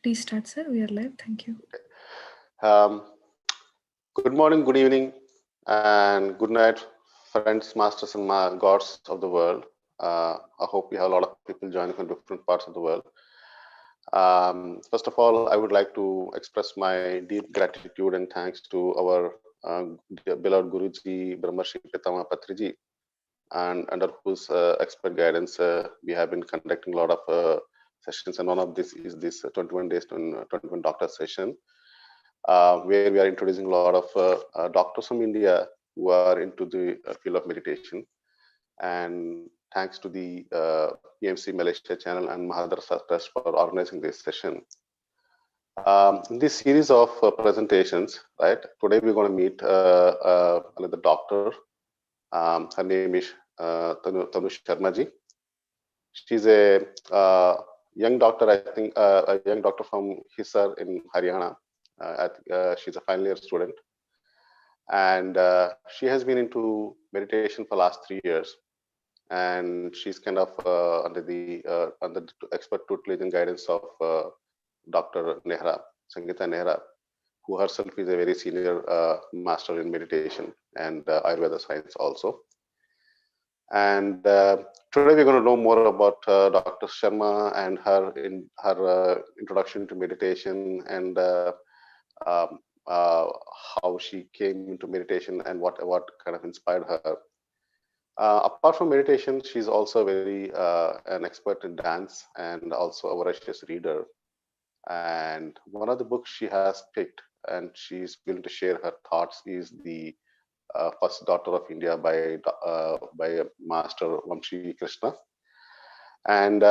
Please start, sir. We are live. Thank you. Um, Good morning, good evening, and good night, friends, masters, and gods of the world. I hope we have a lot of people joining from different parts of the world. First of all, I would like to express my deep gratitude and thanks to our beloved Guruji, Brahmarshi Pitama Patriji, and under whose expert guidance we have been conducting a lot of sessions. And one of this is this 21 days to 21 doctor session, where we are introducing a lot of doctors from India who are into the field of meditation. And thanks to the PMC Malaysia channel and Mahadrasa Trust for organizing this session. In this series of presentations, right, today we're going to meet another doctor. Her name is TANU Sharma ji. She's a young doctor, I think, a young doctor from Hisar in Haryana. She's a final year student, and she has been into meditation for the last 3 years, and she's kind of under the expert tutelage and guidance of Dr. Nehra, Sangeeta Nehra, who herself is a very senior master in meditation and Ayurveda science also. And today we're going to know more about Dr. Sharma and her introduction to meditation, and how she came into meditation and what kind of inspired her. Apart from meditation, she's also very an expert in dance and also a voracious reader. And one of the books she has picked and she's willing to share her thoughts is the First Daughter of India by Master Vamshi Krishna. And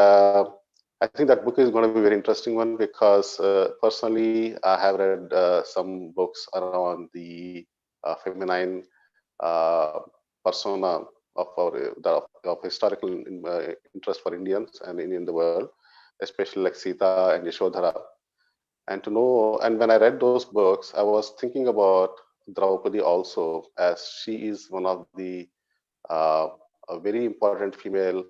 I think that book is going to be a very interesting one because personally I have read some books around the feminine persona of historical interest for Indians and in the world, especially like Sita and Yashodhara. And to know, and when I read those books, I was thinking about Draupadi also, as she is one of the a very important female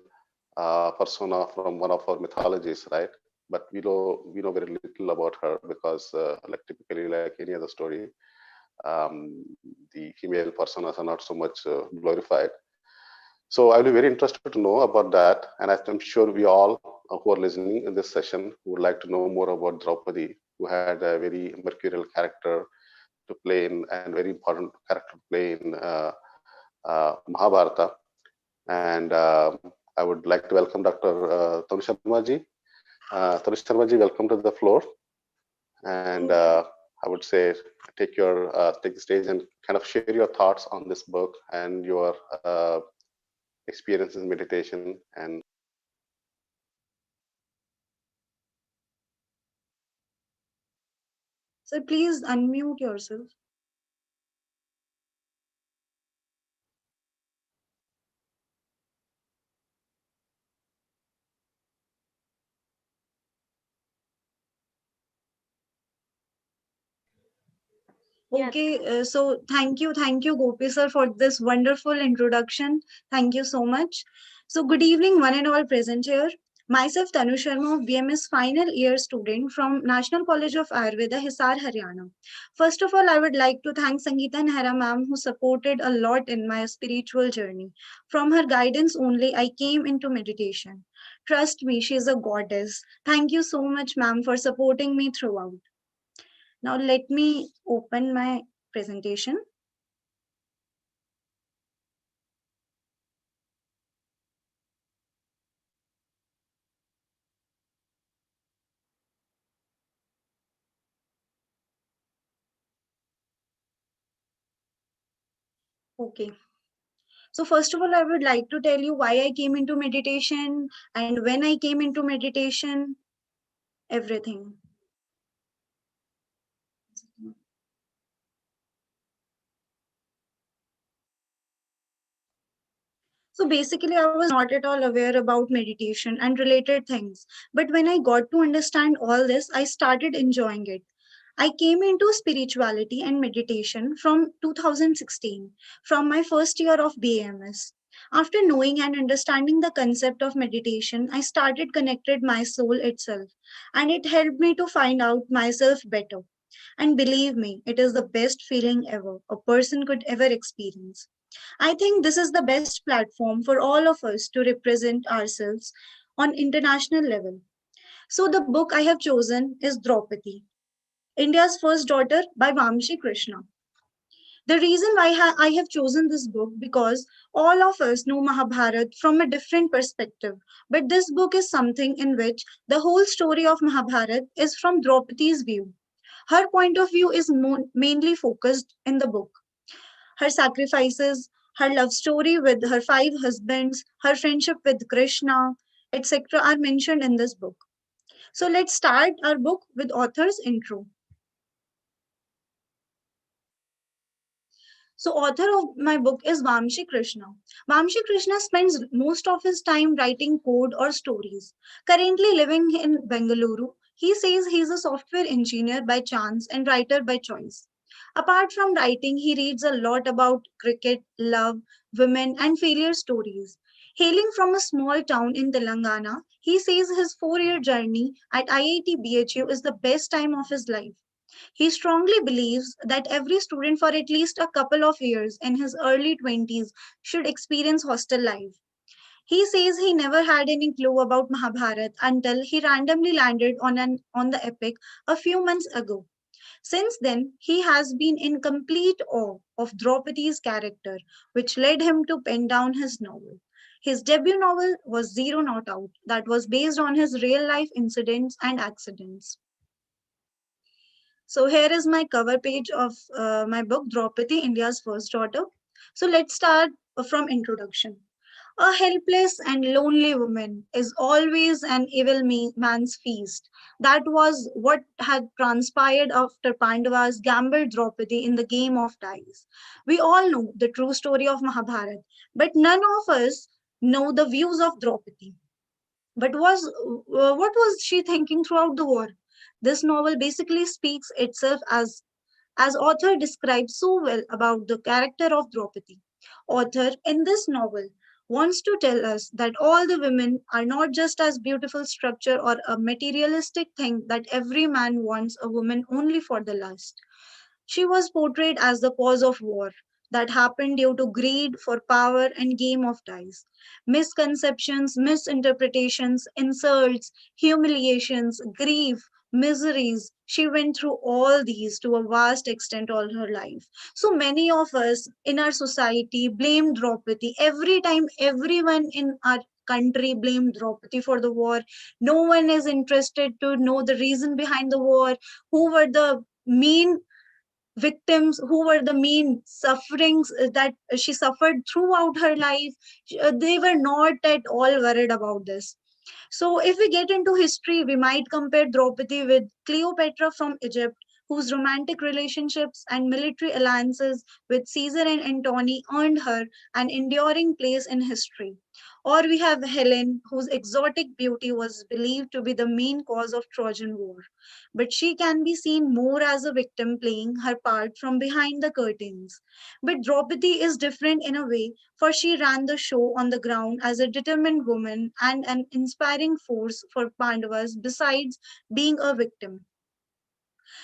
persona from one of our mythologies, right? But we know very little about her because, like typically, like any other story, the female personas are not so much glorified. So I'll be very interested to know about that, and I'm sure we all who are listening in this session would like to know more about Draupadi, who had a very mercurial character to play in, and very important character to play in Mahabharata. And I would like to welcome Dr. Tanu Sharma ji. Tanu Sharma ji, welcome to the floor. And I would say take the stage and kind of share your thoughts on this book and your experiences in meditation. And so please unmute yourself. Okay, so thank you, Gopi sir, for this wonderful introduction. Thank you so much. So good evening, one and all present here. Myself, Tanu Sharma, BMS final year student from National College of Ayurveda, Hisar, Haryana. First of all, I would like to thank Sangeeta Nehra ma'am, who supported a lot in my spiritual journey. From her guidance only, I came into meditation. Trust me, she is a goddess. Thank you so much, ma'am, for supporting me throughout. Now let me open my presentation. Okay. So first of all, I would like to tell you why I came into meditation and when I came into meditation, everything. So basically, I was not at all aware about meditation and related things. But when I got to understand all this, I started enjoying it. I came into spirituality and meditation from 2016, from my first year of BAMS. After knowing and understanding the concept of meditation, I started connected my soul itself, and it helped me to find out myself better. And believe me, it is the best feeling ever a person could ever experience. I think this is the best platform for all of us to represent ourselves on international level. So the book I have chosen is Draupadi, India's First Daughter by Vamshi Krishna. The reason why I have chosen this book because all of us know Mahabharat from a different perspective. But this book is something in which the whole story of Mahabharat is from Draupadi's view. Her point of view is mainly focused in the book. Her sacrifices, her love story with her five husbands, her friendship with Krishna, etc., are mentioned in this book. So let's start our book with author's intro. So, author of my book is Vamshi Krishna. Vamshi Krishna spends most of his time writing code or stories. Currently living in Bengaluru, he says he is a software engineer by chance and writer by choice. Apart from writing, he reads a lot about cricket, love, women, and failure stories. Hailing from a small town in Telangana, he says his 4-year journey at IIT BHU is the best time of his life. He strongly believes that every student for at least a couple of years in his early 20s should experience hostel life. He says he never had any clue about Mahabharat until he randomly landed on the epic a few months ago. Since then, he has been in complete awe of Draupadi's character, which led him to pen down his novel. His debut novel was Zero Not Out, that was based on his real life incidents and accidents. So here is my cover page of my book, Draupadi, India's First Daughter. So let's start from introduction. A helpless and lonely woman is always an evil man's feast. That was what had transpired after Pandavas gambled Draupadi in the game of dice. We all know the true story of Mahabharata, but none of us know the views of Draupadi. But what was she thinking throughout the war? This novel basically speaks itself as author describes so well about the character of Draupadi. Author in this novel wants to tell us that all the women are not just as beautiful structure or a materialistic thing that every man wants a woman only for the lust. She was portrayed as the cause of war that happened due to greed for power and game of dice. Misconceptions, misinterpretations, insults, humiliations, grief, miseries. She went through all these to a vast extent all her life. So many of us in our society blame Draupadi. Every time everyone in our country blamed Draupadi for the war. No one is interested to know the reason behind the war, who were the mean victims, who were the main sufferings that she suffered throughout her life. They were not at all worried about this. So, if we get into history, we might compare Draupadi with Cleopatra from Egypt, whose romantic relationships and military alliances with Caesar and Antony earned her an enduring place in history. Or we have Helen, whose exotic beauty was believed to be the main cause of Trojan War. But she can be seen more as a victim playing her part from behind the curtains. But Draupadi is different in a way, for she ran the show on the ground as a determined woman and an inspiring force for Pandavas besides being a victim.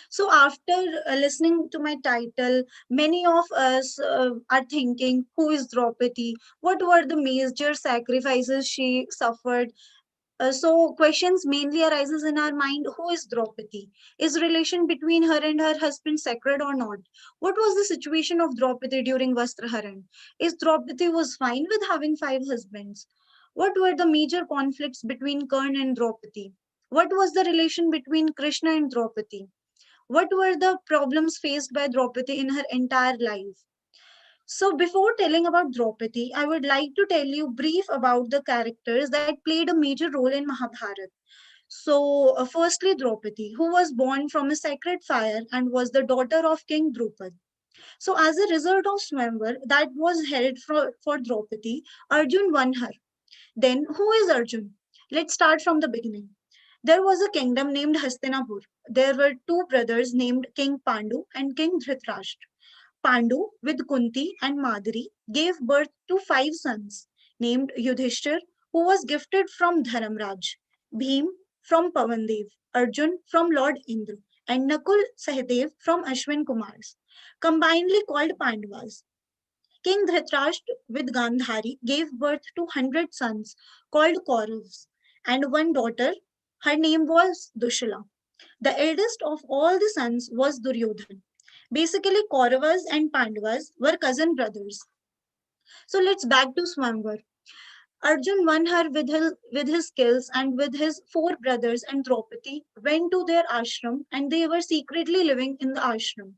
So, after listening to my title, many of us are thinking, who is Draupadi? What were the major sacrifices she suffered? So questions mainly arises in our mind: who is Draupadi? Is relation between her and her husband sacred or not? What was the situation of Draupadi during Vastraharan? Is Draupadi was fine with having 5 husbands? What were the major conflicts between Karna and Draupadi? What was the relation between Krishna and Draupadi? What were the problems faced by Draupadi in her entire life? So, before telling about Draupadi, I would like to tell you brief about the characters that played a major role in Mahabharata. So, firstly, Draupadi, who was born from a sacred fire and was the daughter of King Drupad. So, as a result of Swamvar that was held for Draupadi, Arjun won her. Then, who is Arjun? Let's start from the beginning. There was a kingdom named Hastinapur. There were two brothers named King Pandu and King Dhritarashtra. Pandu with Kunti and Madri gave birth to 5 sons named Yudhishthir, who was gifted from Dharamraj, Bhim from Pavandev, Arjun from Lord Indra, and Nakul Sahadev from Ashwin Kumars, combinedly called Pandavas. King Dhritarashtra with Gandhari gave birth to 100 sons called Kauravas and one daughter. Her name was Dushila. The eldest of all the sons was Duryodhan. Basically, Kauravas and Pandavas were cousin brothers. So let's back to Swamvar. Arjun won her with his skills, and with his 4 brothers and Draupadi went to their ashram, and they were secretly living in the ashram.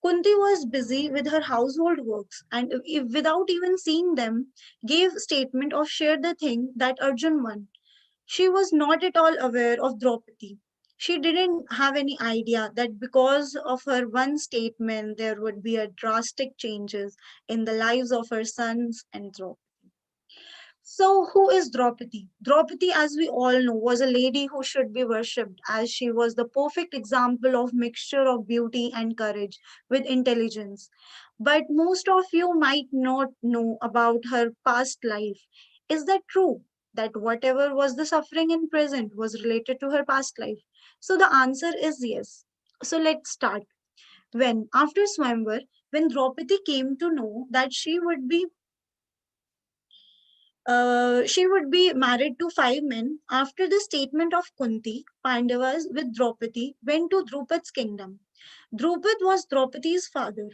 Kunti was busy with her household works and without even seeing them gave statement of share the thing that Arjun won. She was not at all aware of Draupadi. She didn't have any idea that because of her one statement there would be a drastic changes in the lives of her sons and Draupadi. So, who is Draupadi? Draupadi, as we all know, was a lady who should be worshipped as she was the perfect example of mixture of beauty and courage with intelligence. But most of you might not know about her past life. Is that true? That whatever was the suffering in present was related to her past life? So, the answer is yes. So, let's start. When, after Swamvar, when Draupadi came to know that she would be married to 5 men. After the statement of Kunti, Pandavas with Draupadi went to Drupad's kingdom. Drupad was Draupadi's father.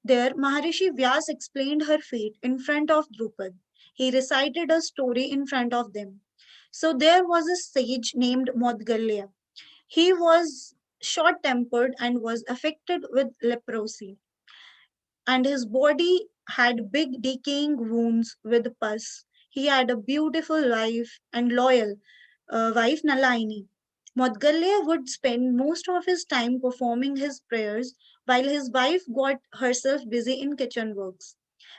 There, Maharishi Vyas explained her fate in front of Drupad. He recited a story in front of them. So there was a sage named Modgalya. He was short tempered and was affected with leprosy, and his body had big decaying wounds with pus. He had a beautiful wife and loyal wife Nalaini. Modgalya would spend most of his time performing his prayers while his wife got herself busy in kitchen works.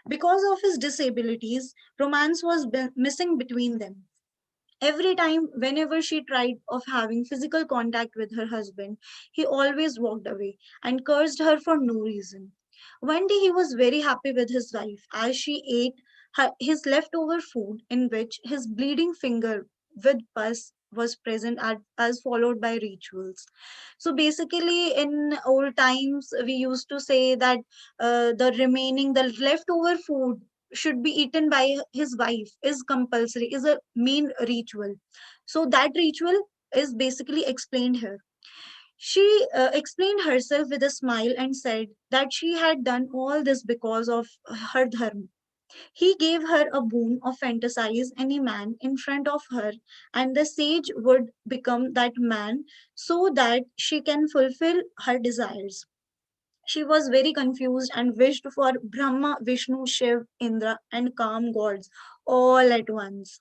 Because of his disabilities, romance was missing between them. Every time, whenever she tried of having physical contact with her husband, he always walked away and cursed her for no reason. One day he was very happy with his wife as she ate his leftover food in which his bleeding finger with pus was present as followed by rituals. So basically, in old times, we used to say that the leftover food should be eaten by his wife is compulsory, is a main ritual. So that ritual is basically explained here. She explained herself with a smile and said that she had done all this because of her dharma. He gave her a boon of fantasize any man in front of her, and the sage would become that man so that she can fulfill her desires. She was very confused and wished for Brahma, Vishnu, Shiv, Indra, and calm gods all at once.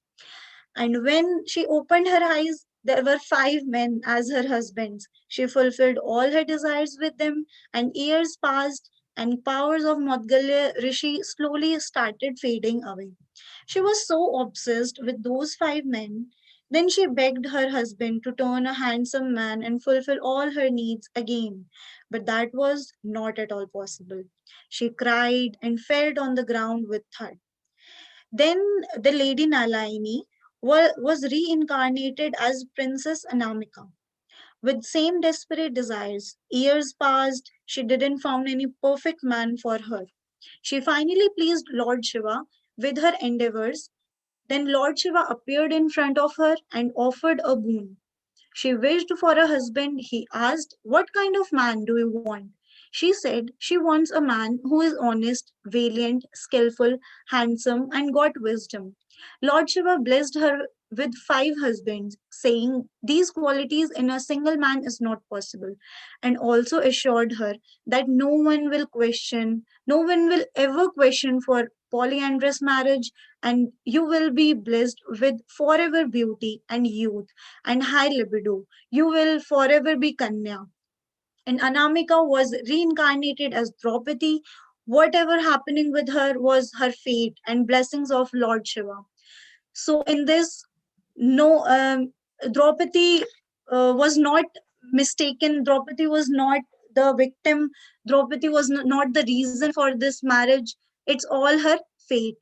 And when she opened her eyes, there were 5 men as her husbands. She fulfilled all her desires with them, and years passed, and powers of Madgalya Rishi slowly started fading away. She was so obsessed with those 5 men. Then she begged her husband to turn a handsome man and fulfill all her needs again. But that was not at all possible. She cried and fell on the ground with thud. Then the lady Nalaini was reincarnated as Princess Anamika with same desperate desires. Years passed, she didn't found any perfect man for her. She finally pleased Lord Shiva with her endeavors. Then Lord Shiva appeared in front of her and offered a boon. She wished for a husband. He asked, "What kind of man do you want?" She said she wants a man who is honest, valiant, skillful, handsome, and got wisdom. Lord Shiva blessed her with 5 husbands, saying these qualities in a single man is not possible, and also assured her that no one will ever question for polyandrous marriage, and you will be blessed with forever beauty and youth and high libido. You will forever be Kanya. And Anamika was reincarnated as Draupadi. Whatever happening with her was her fate and blessings of Lord Shiva. So in this, no, Draupadi was not mistaken. Draupadi was not the victim. Draupadi was not the reason for this marriage. It's all her fate.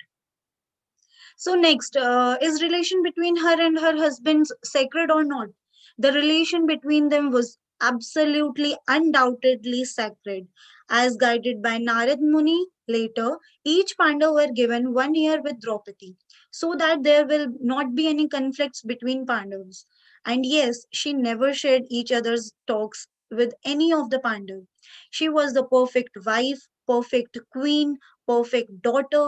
So next, is relation between her and her husband sacred or not? The relation between them was absolutely, undoubtedly sacred. As guided by Narad Muni later, each Pandava were given 1 year with Draupadi, so that there will not be any conflicts between Pandavas. And yes, she never shared each other's talks with any of the Pandavas. She was the perfect wife, perfect queen, perfect daughter,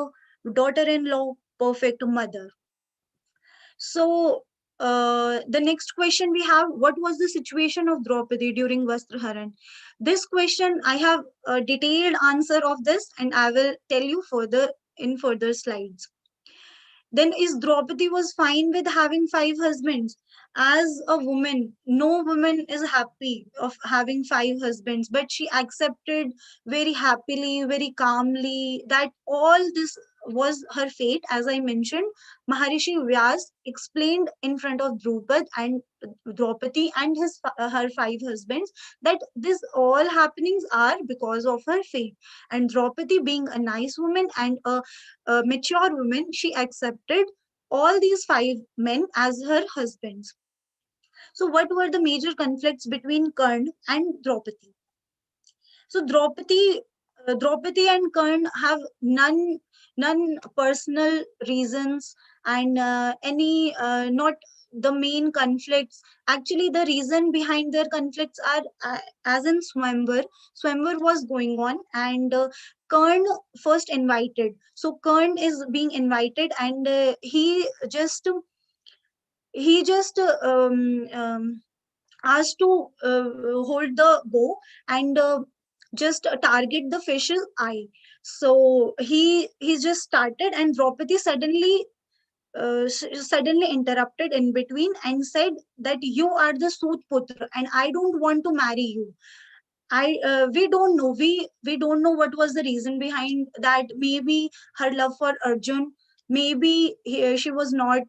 daughter-in-law, perfect mother. So the next question we have: what was the situation of Draupadi during Vastraharan? This question I have a detailed answer of this, and I will tell you further in further slides. Then is Draupadi was fine with having 5 husbands? As a woman, no woman is happy of having 5 husbands, but she accepted very happily, very calmly that all this was her fate. As I mentioned, Maharishi Vyas explained in front of Drupad and Draupadi and her 5 husbands that this all happenings are because of her fate. And Draupadi, being a nice woman and a mature woman, she accepted all these 5 men as her husbands. So, what were the major conflicts between Karn and Draupadi? So, Draupadi and Karn have none personal reasons and any not the main conflicts. Actually, the reason behind their conflicts are as in Swamvar. Swamvar was going on, and Karn first invited. So Karn is being invited, and he just asked to hold the bow and just target the fish's eye. So he just started, and Draupadi suddenly interrupted in between and said that you are the Sut Putra and I don't want to marry you. I We don't know, we don't know what was the reason behind that. Maybe her love for Arjun, maybe she was not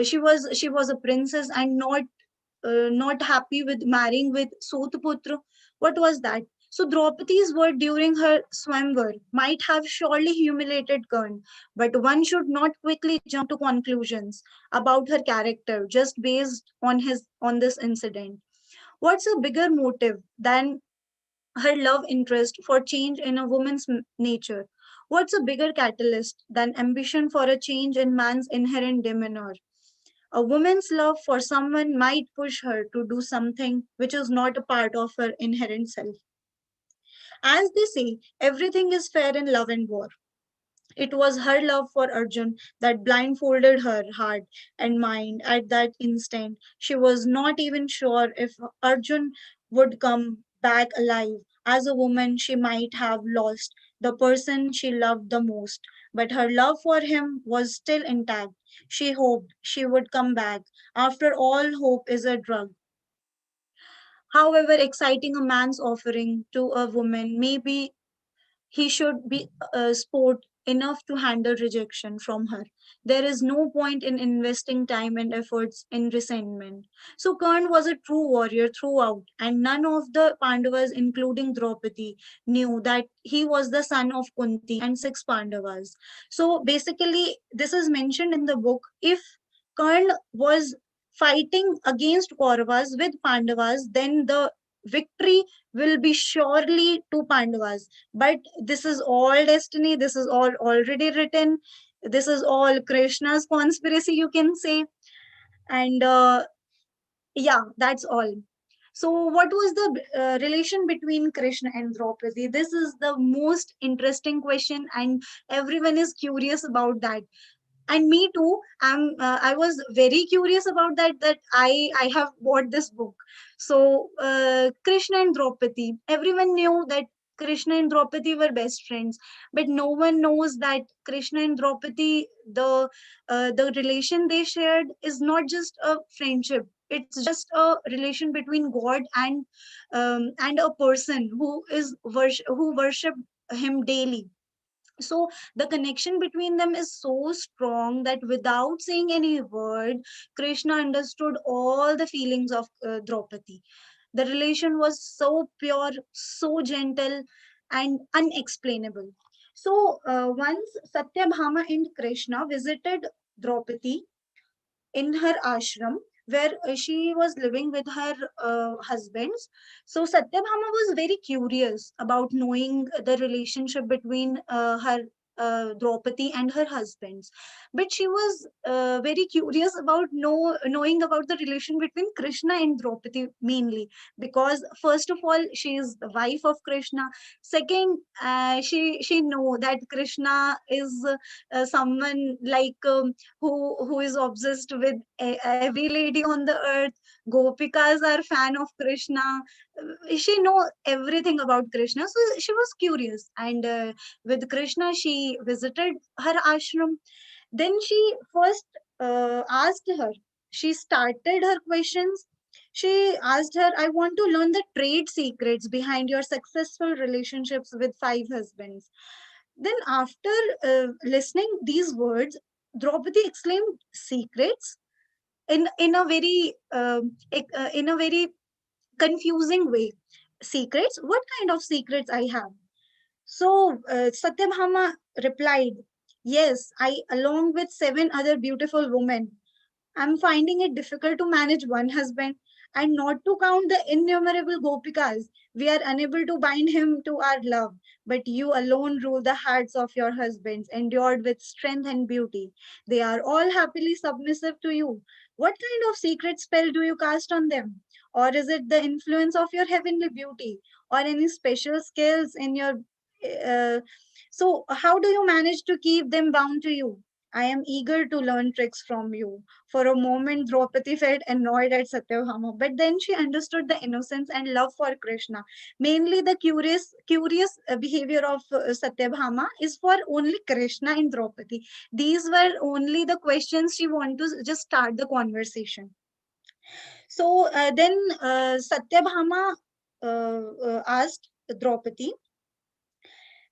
she was a princess and not happy with marrying with Sotputra. What was that? So Draupadi's word during her swamvar might have surely humiliated Karn, but one should not quickly jump to conclusions about her character just based on this incident. What's a bigger motive than her love interest for change in a woman's nature? What's a bigger catalyst than ambition for a change in man's inherent demeanor? A woman's love for someone might push her to do something which is not a part of her inherent self. As they say, everything is fair in love and war. It was her love for Arjun that blindfolded her heart and mind at that instant. She was not even sure if Arjun would come back alive. As a woman, she might have lost the person she loved the most, but her love for him was still intact. She hoped she would come back. After all, hope is a drug. However exciting a man's offering to a woman may be, he should be sport enough to handle rejection from her. There is no point in investing time and efforts in resentment. So Karn was a true warrior throughout, and none of the Pandavas, including Draupadi, knew that he was the son of Kunti and 6 Pandavas. So basically, this is mentioned in the book. If Karn was fighting against Kauravas with Pandavas, then the victory will be surely to Pandavas. But this is all destiny, this is all already written, this is all Krishna's conspiracy, you can say. And yeah, that's all. So what was the relation between Krishna and Draupadi? This is the most interesting question, and everyone is curious about that. And me too. I was very curious about that I have bought this book. So Krishna and Draupadi, everyone knew that Krishna and Draupadi were best friends, but no one knows that Krishna and Draupadi, the relation they shared is not just a friendship. It's just a relation between God and a person who worship him daily. So the connection between them is so strong that without saying any word, Krishna understood all the feelings of Draupadi. The relation was so pure, so gentle, and unexplainable. So once Satyabhama and Krishna visited Draupadi in her ashram, where she was living with her husbands. So Satyabhama was very curious about knowing the relationship between her Draupadi and her husbands, but she was very curious about knowing about the relation between Krishna and Draupadi mainly, because first of all she is the wife of Krishna. Second, she know that Krishna is someone like who is obsessed with every lady on the earth. Gopikas are fan of Krishna. She know everything about Krishna, so she was curious. And with Krishna, she visited her ashram. Then she first asked her. She started her questions. She asked her, "I want to learn the trade secrets behind your successful relationships with five husbands." Then, after listening these words, Draupadi exclaimed, "Secrets?" In a very in a very confusing way. Secrets? What kind of secrets I have? So Satyabhama replied, "Yes, I, along with seven other beautiful women, I'm finding it difficult to manage one husband, and not to count the innumerable gopikas. We are unable to bind him to our love, but you alone rule the hearts of your husbands, endured with strength and beauty. They are all happily submissive to you. What kind of secret spell do you cast on them? Or is it the influence of your heavenly beauty, or any special skills in your so how do you manage to keep them bound to you? I am eager to learn tricks from you." For a moment, Draupadi felt annoyed at Satyabhama, but then she understood the innocence and love for Krishna. Mainly, the curious behavior of Satyabhama is for only Krishna and Draupadi. These were only the questions she wanted to just start the conversation. So then Satyabhama asked Draupadi,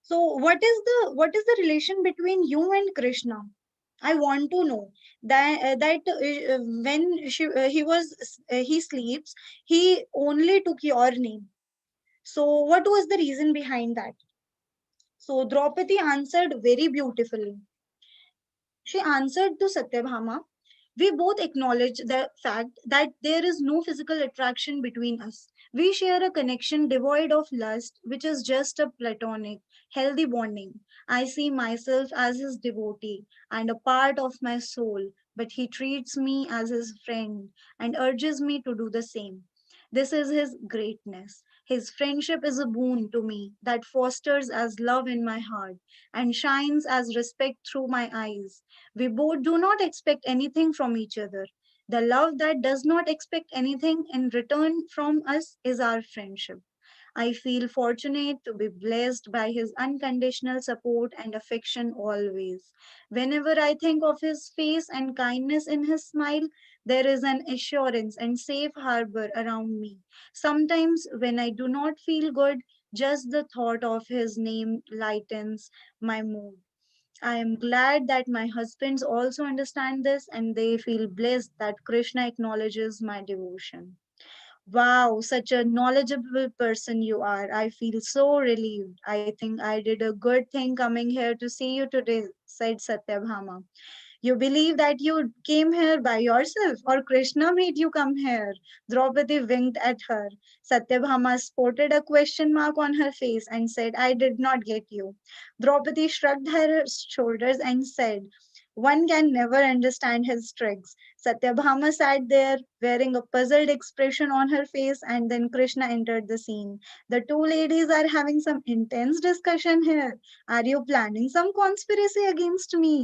"So what is the relation between you and Krishna? I want to know that when he sleeps, he only took your name. So what was the reason behind that?" So Draupadi answered very beautifully. She answered to Satyabhama, "We both acknowledge the fact that there is no physical attraction between us. We share a connection devoid of lust, which is just a platonic, healthy bonding. I see myself as his devotee and a part of my soul, but he treats me as his friend and urges me to do the same. This is his greatness. His friendship is a boon to me that fosters as love in my heart and shines as respect through my eyes. We both do not expect anything from each other. The love that does not expect anything in return from us is our friendship. I feel fortunate to be blessed by his unconditional support and affection always. Whenever I think of his face and kindness in his smile, there is an assurance and safe harbor around me. Sometimes, when I do not feel good, just the thought of his name lightens my mood. I am glad that my husbands also understand this and they feel blessed that Krishna acknowledges my devotion." Wow, such a knowledgeable person you are. I feel so relieved. I think I did a good thing coming here to see you today, said Satyabhama. "You believe that you came here by yourself, or Krishna made you come here?" Draupadi winked at her. Satyabhama sported a question mark on her face and said, "I did not get you." Draupadi shrugged her shoulders and said, "One can never understand his tricks." Satyabhama sat there wearing a puzzled expression on her face, and then Krishna entered the scene. "The two ladies are having some intense discussion here. Are you planning some conspiracy against me?"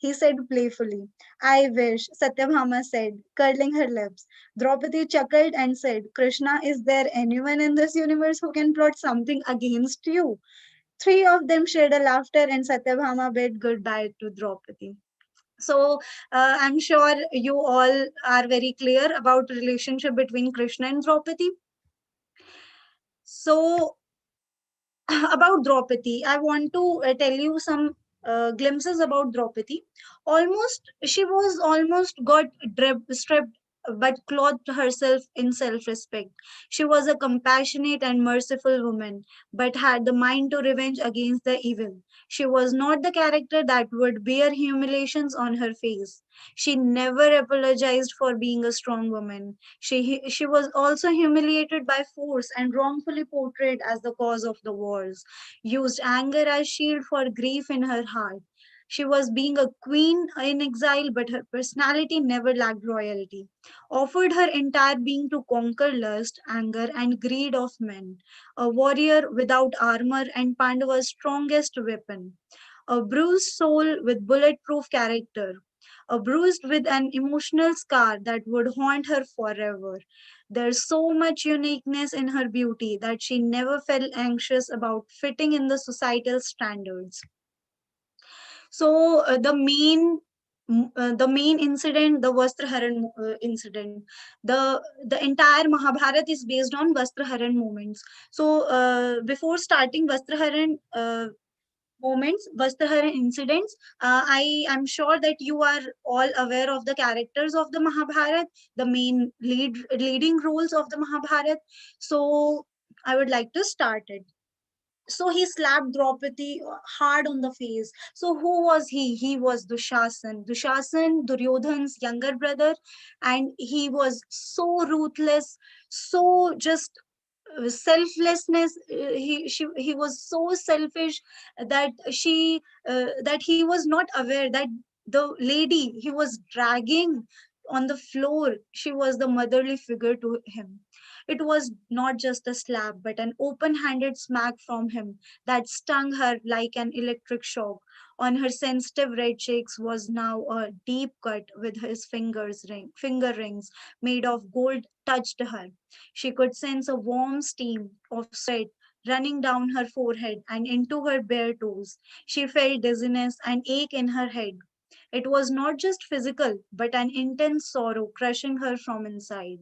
he said playfully. "I wish," Satyabhama said, curling her lips. Draupadi chuckled and said, "Krishna, is there anyone in this universe who can plot something against you?" Three of them shared a laughter, and Satyabhama bid goodbye to Draupadi. So I'm sure you all are very clear about the relationship between Krishna and Draupadi. So about Draupadi, I want to tell you some glimpses about Draupadi. She was almost got stripped clothed herself in self-respect. She was a compassionate and merciful woman, but had the mind to revenge against the evil. She was not the character that would bear humiliations on her face. She never apologized for being a strong woman. She was also humiliated by force and wrongfully portrayed as the cause of the wars, used anger as shield for grief in her heart. She was being a queen in exile, but her personality never lacked royalty. Offered her entire being to conquer lust, anger, and greed of men. A warrior without armor and Pandava's strongest weapon. A bruised soul with bulletproof character. A bruised with an emotional scar that would haunt her forever. There's so much uniqueness in her beauty that she never felt anxious about fitting in the societal standards. So the main incident, the Vastraharan incident, the entire Mahabharata is based on Vastraharan moments. So before starting Vastraharan Vastraharan incidents, I am sure that you are all aware of the characters of the Mahabharata, the main leading roles of the Mahabharata. So I would like to start it. So he slapped Draupadi hard on the face. So who was he? He was Dushasan. Dushasan, Duryodhan's younger brother, and he was so ruthless, so just selflessness. He was so selfish that that he was not aware that the lady he was dragging on the floor, she was the motherly figure to him. It was not just a slap, but an open-handed smack from him that stung her like an electric shock. On her sensitive red cheeks was now a deep cut with his finger rings made of gold touched her. She could sense a warm steam of sweat running down her forehead and into her bare toes. She felt dizziness and ache in her head. It was not just physical, but an intense sorrow crushing her from inside.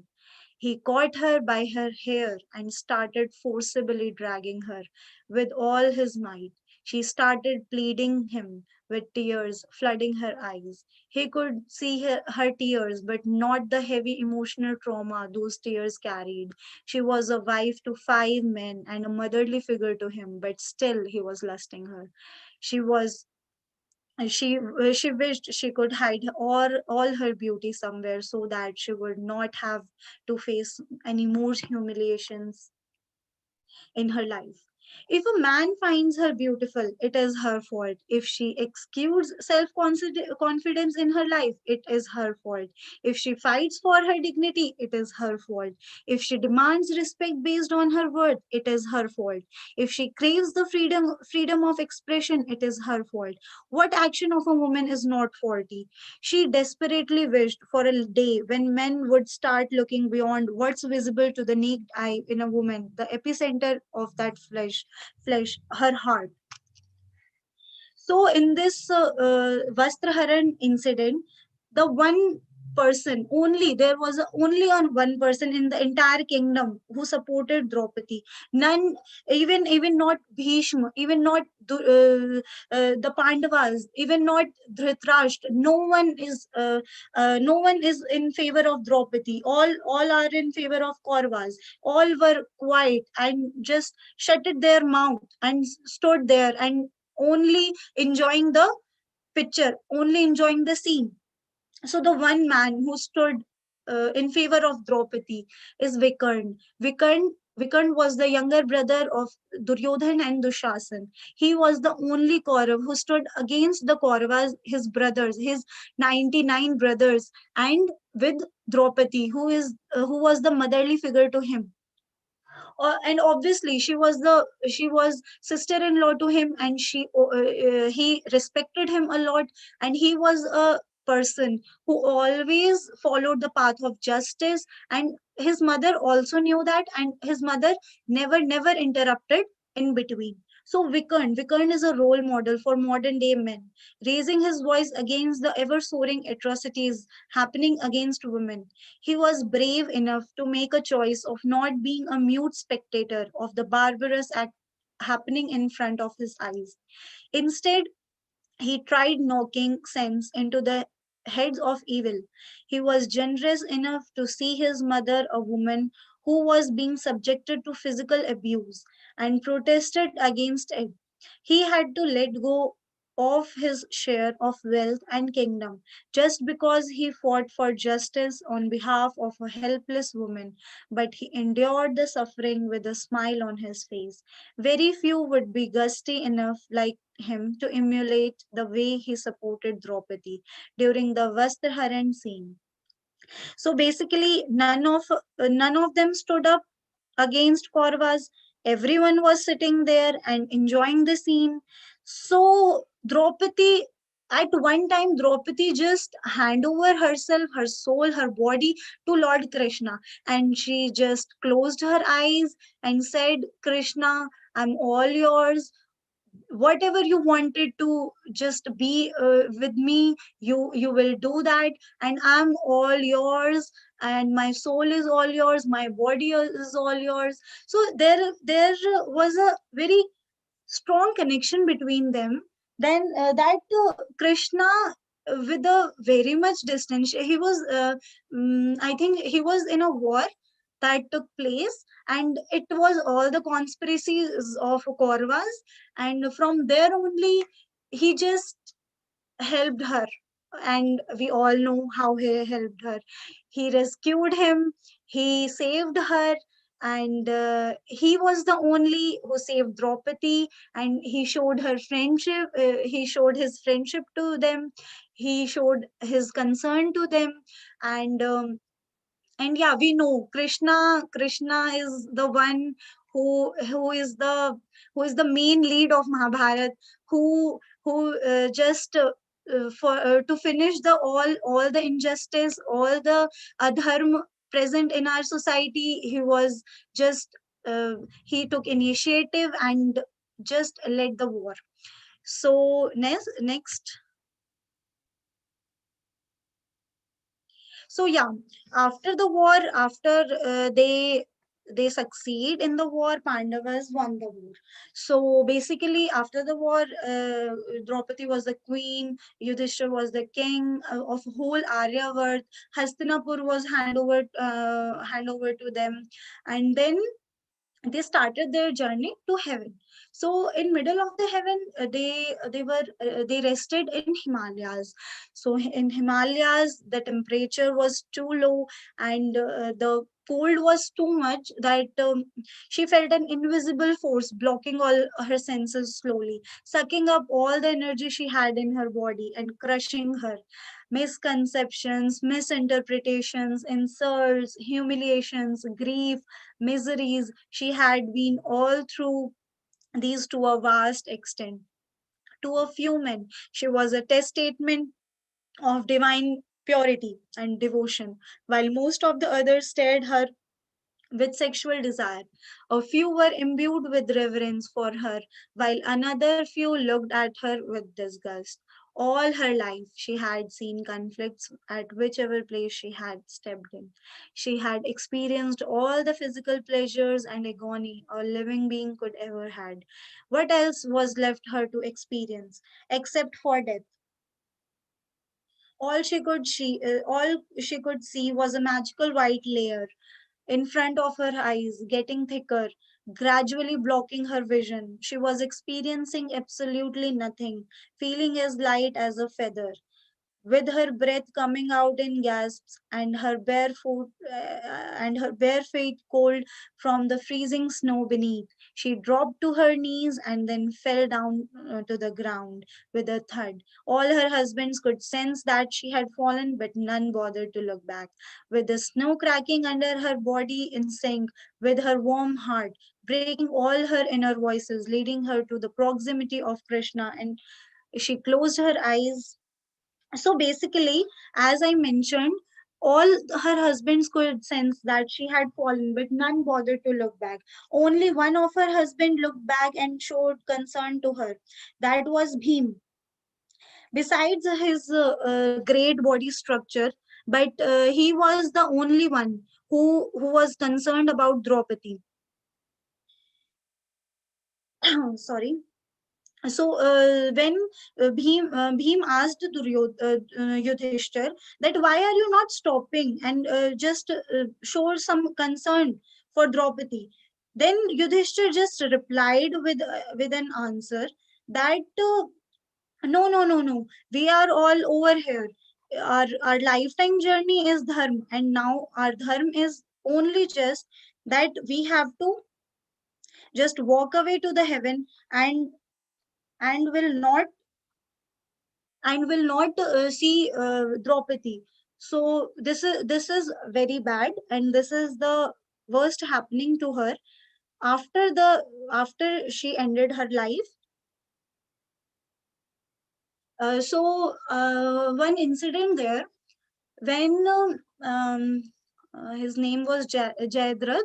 He caught her by her hair and started forcibly dragging her with all his might. She started pleading him with tears flooding her eyes. He could see her tears, but not the heavy emotional trauma those tears carried. She was a wife to 5 men and a motherly figure to him, but still he was lusting her. She was she wished she could hide all her beauty somewhere so that she would not have to face any more humiliations in her life. If a man finds her beautiful, it is her fault. If she exudes self confidence in her life, it is her fault. If she fights for her dignity, it is her fault. If she demands respect based on her worth, it is her fault. If she craves the freedom of expression, it is her fault. What action of a woman is not faulty? She desperately wished for a day when men would start looking beyond what's visible to the naked eye in a woman, the epicenter of that flesh, her heart. So in this Vastraharan incident, the one person only there was only on one person in the entire kingdom who supported Draupadi. None, even not Bhishma, even not the Pandavas, even not Dhritarashtra. No one is in favor of Draupadi. All are in favor of Kauravas. All were quiet and just shutted their mouth and stood there and only enjoying the picture, only enjoying the scene. So the one man who stood in favor of Draupadi is Vikarn. Vikarn was the younger brother of Duryodhan and Dushasan. He was the only Kaurav who stood against the Kauravas, his brothers, his 99 brothers, and with Draupadi, who was the motherly figure to him. And obviously she was sister-in-law to him, and he respected him a lot, and he was a person who always followed the path of justice, and his mother also knew that, and his mother never interrupted in between. So Vikarn is a role model for modern day men, raising his voice against the ever soaring atrocities happening against women. He was brave enough to make a choice of not being a mute spectator of the barbarous act happening in front of his eyes. Instead, he tried knocking sense into the heads of evil. He was generous enough to see his mother, a woman who was being subjected to physical abuse, and protested against it. He had to let go of his share of wealth and kingdom just because he fought for justice on behalf of a helpless woman, but he endured the suffering with a smile on his face. Very few would be gusty enough like him to emulate the way he supported Draupadi during the Vastraharan scene. So basically, none of them stood up against Kauravas. Everyone was sitting there and enjoying the scene. So Draupadi, at one time, Draupadi just hand over herself, her soul, her body to Lord Krishna, and she just closed her eyes and said, "Krishna, I'm all yours. Whatever you wanted to just be with me, you will do that, and I'm all yours, and my soul is all yours, my body is all yours." So there was a very strong connection between them. Then that Krishna, with a very much distance, he was I think he was in a war that took place, and it was all the conspiracies of Kauravas, and from there only he just helped her, and we all know how he helped her. He rescued him, he saved her, and he was the only who saved Draupadi, and he showed her friendship, he showed his friendship to them, he showed his concern to them, and and yeah, we know Krishna is the one who is the main lead of Mahabharat, who just for to finish the all the injustice, all the adharma present in our society. He was just he took initiative and just led the war. So next. So yeah, after the war, after they succeed in the war, Pandavas won the war. So basically, after the war, Draupadi was the queen, Yudhishthir was the king of whole Aryavart. Hastinapur was hand over to them, and then they started their journey to heaven. So in middle of the heaven, they rested in Himalayas. So in Himalayas the temperature was too low, and the cold was too much that she felt an invisible force blocking all her senses, slowly sucking up all the energy she had in her body and crushing her. Misconceptions, misinterpretations, insults, humiliations, grief, miseries, she had been all through these to a vast extent. To a few men, she was a testament of divine purity and devotion, while most of the others stared her with sexual desire. A few were imbued with reverence for her, while another few looked at her with disgust. All her life, she had seen conflicts at whichever place she had stepped in. She had experienced all the physical pleasures and agony a living being could ever had. What else was left her to experience except for death? All she could see was a magical white layer in front of her eyes, getting thicker, gradually blocking her vision. She was experiencing absolutely nothing, feeling as light as a feather, with her breath coming out in gasps and her bare feet cold from the freezing snow beneath. She dropped to her knees and then fell down to the ground with a thud. All her husbands could sense that she had fallen, but none bothered to look back. With the snow cracking under her body in sync with her warm heart, breaking all her inner voices, leading her to the proximity of Krishna, and she closed her eyes. So basically, as I mentioned, all her husbands could sense that she had fallen, but none bothered to look back. Only one of her husband looked back and showed concern to her. That was Bhim. Besides his great body structure, but he was the only one who was concerned about Draupadi. Sorry. So when Bhim asked Yudhishthir that why are you not stopping and just show some concern for Draupadi, then Yudhishthir just replied with an answer that no, we are all over here. Our lifetime journey is dharma, and now our dharma is only just that we have to just walk away to the heaven and and will not see Draupadi. So this is very bad, and this is the worst happening to her after she ended her life. One incident there when his name was Jayadratha.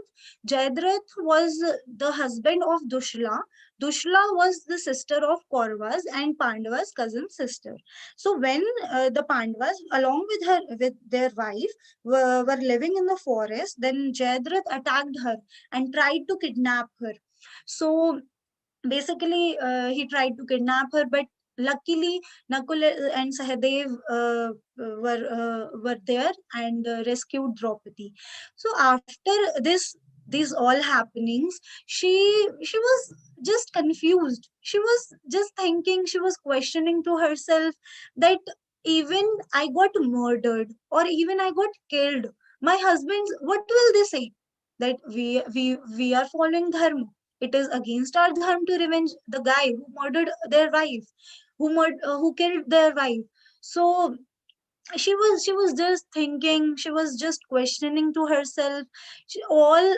Jayadratha was the husband of Dushla. Dushla was the sister of Kauravas and Pandavas' cousin sister. So when the Pandavas, along with their wife, were living in the forest, then Jayadratha attacked her and tried to kidnap her. So basically he tried to kidnap her, but luckily Nakul and Sahadev were there and rescued Draupadi. So after these all happenings, she was just confused. She was just thinking, she was questioning to herself that even I got murdered or even I got killed, my husbands, what will they say? That we are following dharma. It is against our dharma to revenge the guy who murdered their wife, who killed their wife. So she was just thinking, she was just questioning to herself. All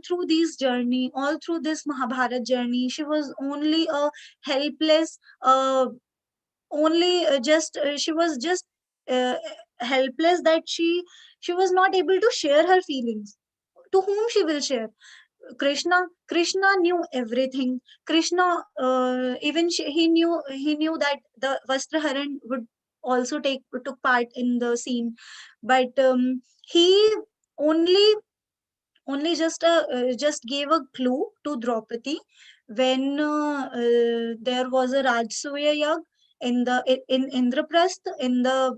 through this journey, all through this Mahabharat journey, she was only a helpless, only just she was just uh, helpless, that she was not able to share her feelings. To whom she will share? Krishna knew everything. Krishna, even he knew that the Vastraharan would also took part in the scene, but he only just gave a clue to Draupadi when there was a Rajsuya Yag in Indraprasth, in a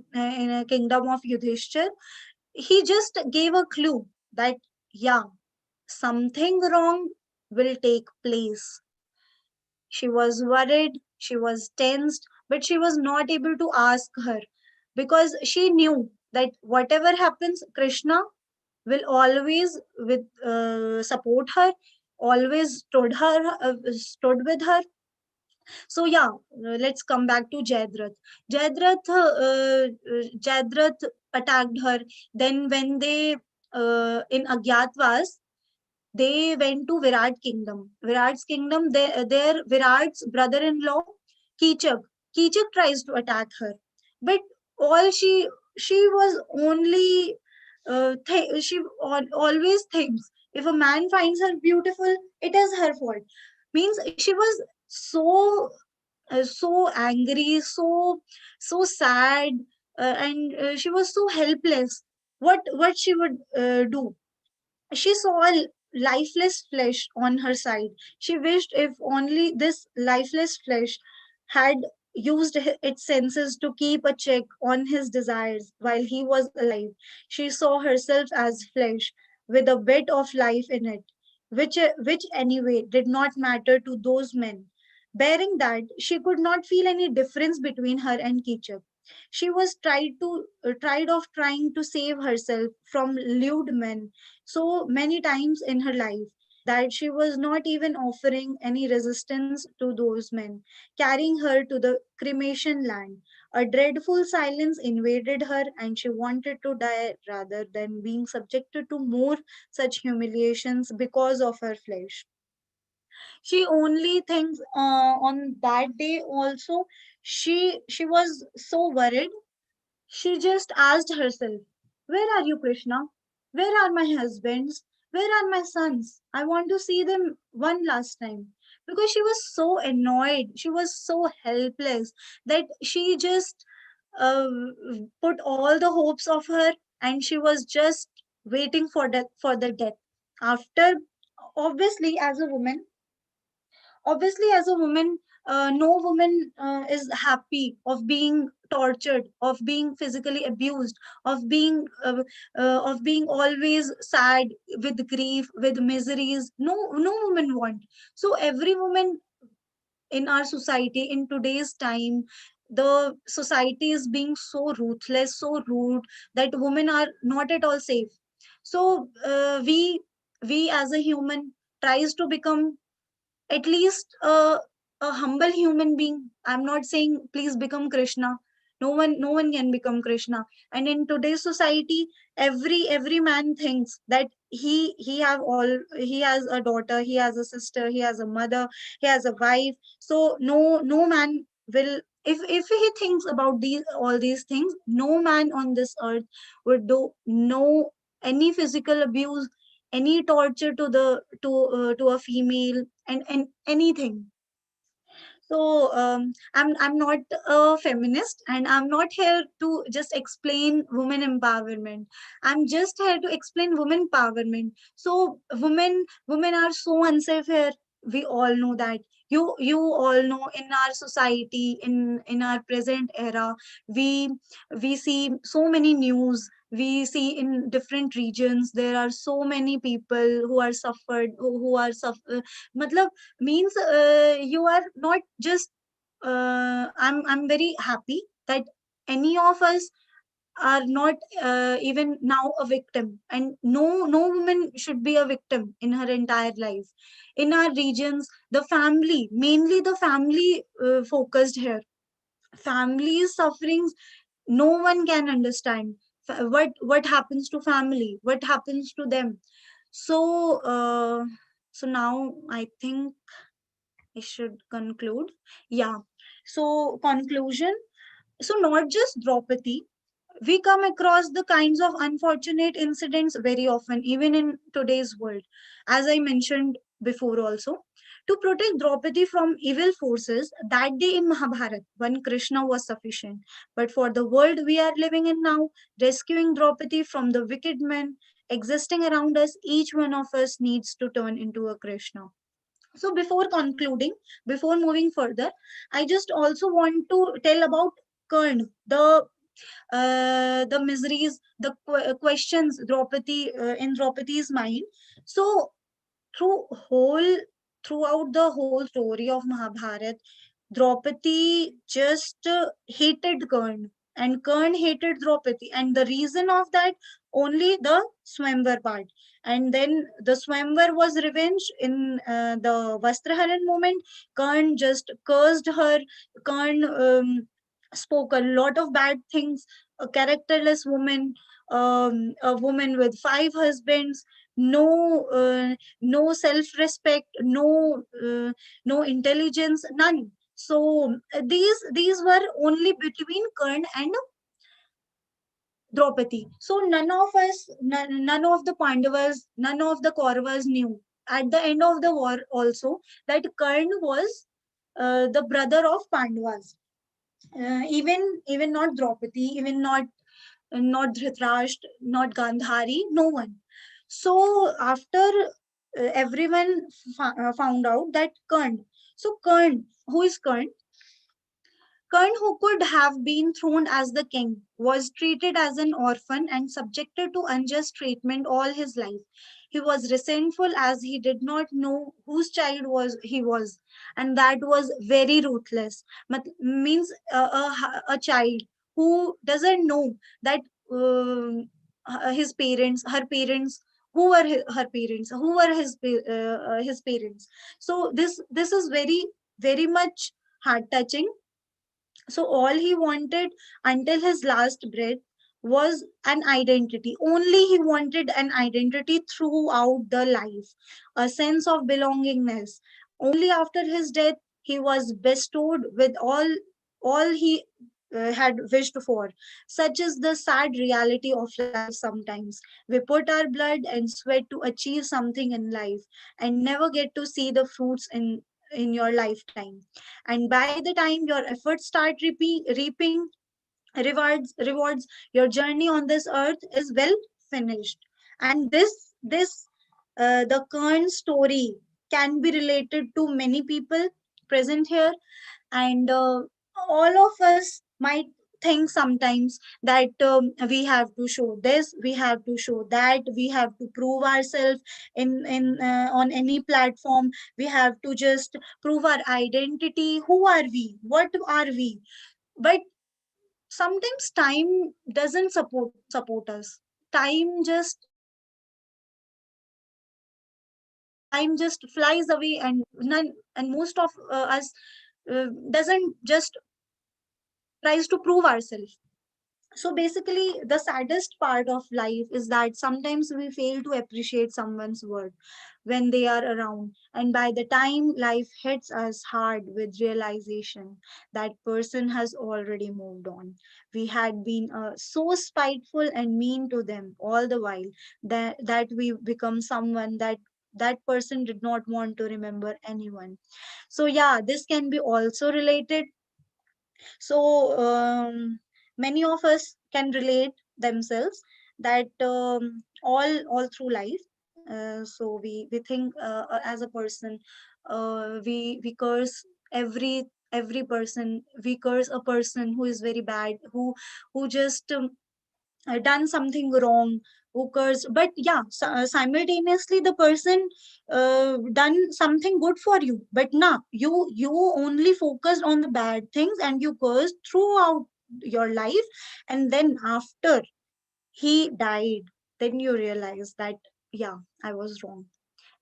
kingdom of Yudhishthir. He just gave a clue that yeah, something wrong will take place. She was worried, she was tensed, but she was not able to ask her, because she knew that whatever happens, Krishna will always support her, always stood with her. So yeah, let's come back to Jayadratha. Jayadratha attacked her. Then when they in Agyatwas, they went to Virat kingdom. Virat's kingdom, there Virat's brother-in-law, Kichak. Kichak tries to attack her, but all she was only always thinks if a man finds her beautiful, it is her fault. Means she was so angry, so sad, and she was so helpless. What she would do? She saw a lifeless flesh on her side. She wished if only this lifeless flesh had used its senses to keep a check on his desires while he was alive. She saw herself as flesh with a bit of life in it, which anyway did not matter to those men. Bearing that, she could not feel any difference between her and Kichak. She was tired of trying to save herself from lewd men so many times in her life that she was not even offering any resistance to those men, carrying her to the cremation land. A dreadful silence invaded her, and she wanted to die rather than being subjected to more such humiliations because of her flesh. She only thinks on that day also, she was so worried. She just asked herself, where are you, Krishna? Where are my husbands? Where are my sons? I want to see them one last time. Because she was so annoyed, she was so helpless, that she just uh, put all the hopes of her, and she was just waiting for the death. After, obviously, as a woman, obviously as a woman, no woman is happy of being tortured, of being physically abused, of being always sad, with grief, with miseries. No woman want. So every woman in our society in today's time, the society is being so ruthless, so rude, that women are not at all safe. So we as a human tries to become at least a humble human being. I'm not saying please become Krishna. No one can become Krishna. And in today's society, every man thinks that he has a daughter, he has a sister, he has a mother, he has a wife. So no man will, if he thinks about these all these things, no man on this earth would do no any physical abuse, any torture to the to a female, and anything. So I'm not a feminist, and I'm not here to just explain women empowerment. I'm just here to explain women empowerment. So women are so unsafe here. We all know that. You all know, in our society, in our present era, we we see so many news. We see in different regions there are so many people who are suffered, who are suffer. Matlab, means you are not just I'm very happy that any of us are not even now a victim, and no woman should be a victim in her entire life. In our regions, the family, mainly the family focused here, family's sufferings, no one can understand. What happens to family, what happens to them. So so now I think I should conclude. Yeah. So conclusion. So not just Draupadi, we come across the kinds of unfortunate incidents very often, even in today's world. As I mentioned before also, to protect Draupadi from evil forces, that day in Mahabharata, one Krishna was sufficient. But for the world we are living in now, rescuing Draupadi from the wicked men existing around us, each one of us needs to turn into a Krishna. So before concluding, before moving further, I just also want to tell about Karn, the miseries, the questions Draupadi in Draupadi's mind. So through whole throughout the whole story of Mahabharata, Draupadi just hated Karn, and Karn hated Draupadi, and the reason of that, only the Swamvar part. And then the Swamvar was revenge. In the Vastraharan moment, Karn just cursed her. Karn spoke a lot of bad things. A characterless woman, a woman with 5 husbands, no self-respect, no intelligence, none. So these were only between Karn and Draupadi. So none of the Pandavas, none of the Kauravas knew at the end of the war also that Karn was the brother of Pandavas. Even not Draupadi, even not Dhritarashtra, not Gandhari, no one. So after everyone found out that Karn, so Karn, who is Karn? Karn, who could have been throned as the king, was treated as an orphan and subjected to unjust treatment all his life. He was resentful as he did not know whose child was he was, and that was very ruthless. Means a child who doesn't know that his parents, her parents, who were her parents, who were his parents. So this is very much heart touching. So all he wanted until his last breath was an identity. Only he wanted an identity throughout the life, a sense of belongingness. Only after his death he was bestowed with all he had wished for. Such is the sad reality of life sometimes. We put our blood and sweat to achieve something in life and never get to see the fruits in your lifetime. And by the time your efforts start reaping rewards, your journey on this earth is well finished. And this the Kern story can be related to many people, present here, and all of us might think sometimes that we have to show this, we have to show that, we have to prove ourselves in on any platform, we have to just prove our identity, who are we, what are we. But sometimes time doesn't support us. Time just time just flies away, and none, and most of us doesn't just tries to prove ourselves. So basically, the saddest part of life is that sometimes we fail to appreciate someone's worth when they are around. And by the time life hits us hard with realization, that person has already moved on. We had been so spiteful and mean to them all the while that we become someone that person did not want to remember anyone. So yeah, this can be also related. So many of us can relate themselves that all through life. So we think as a person, we curse every person. We curse a person who is very bad, who just done something wrong, who cursed. But yeah, simultaneously the person done something good for you, but nah, you only focused on the bad things and you cursed throughout your life. And then after he died, then you realize that yeah, I was wrong,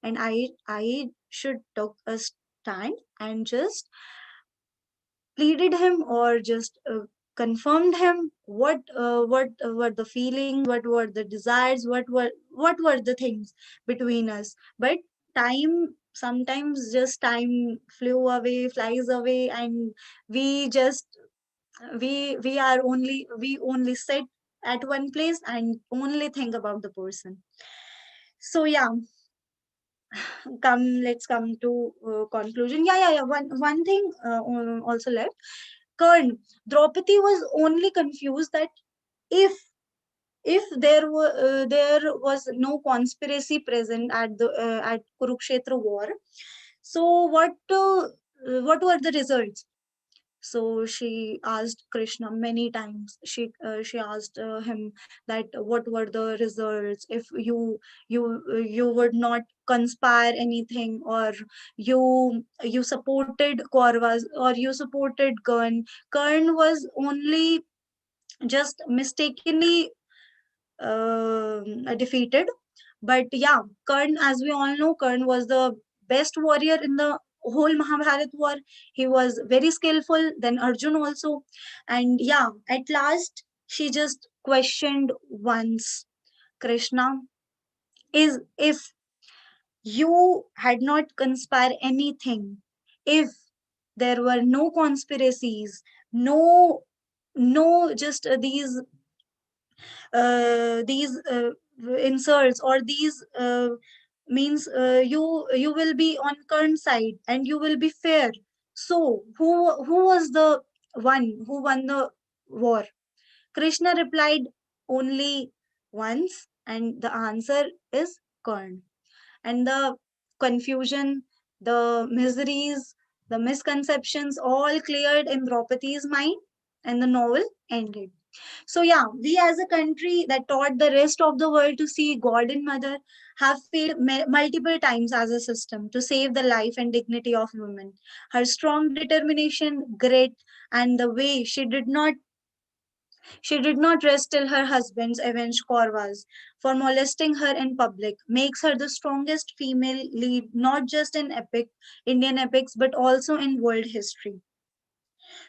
and I should took a stand and just pleaded him, or just confirmed him what were the feelings, what were the desires, what were the things between us. But time, sometimes just time flies away, and we just we only sit at one place and only think about the person. So yeah, let's come to conclusion. Yeah, one thing also left. Kern, Draupadi was only confused that if there was no conspiracy present at Kurukshetra war, so what were the results? So she asked Krishna many times. She asked him that what were the results if you would not conspire anything, or you supported Kauravas, or you supported Kern. Kern was only just mistakenly defeated. But yeah, Karn, as we all know, Karn was the best warrior in the whole Mahabharat war. He was very skillful, then Arjun also. And yeah, at last, she just questioned once, Krishna, is if you had not conspired anything, if there were no conspiracies, no just these insults, or these means you will be on current side and you will be fair. So who was the one who won the war? Krishna replied only once, and the answer is Karn. And the confusion, the miseries, the misconceptions all cleared in Draupadi's mind, and the novel ended. So, yeah, we as a country that taught the rest of the world to see God in Mother have failed multiple times as a system to save the life and dignity of women. Her strong determination, grit, and the way she did not rest till her husband's avenged Kauravas for molesting her in public makes her the strongest female lead not just in Indian epics but also in world history.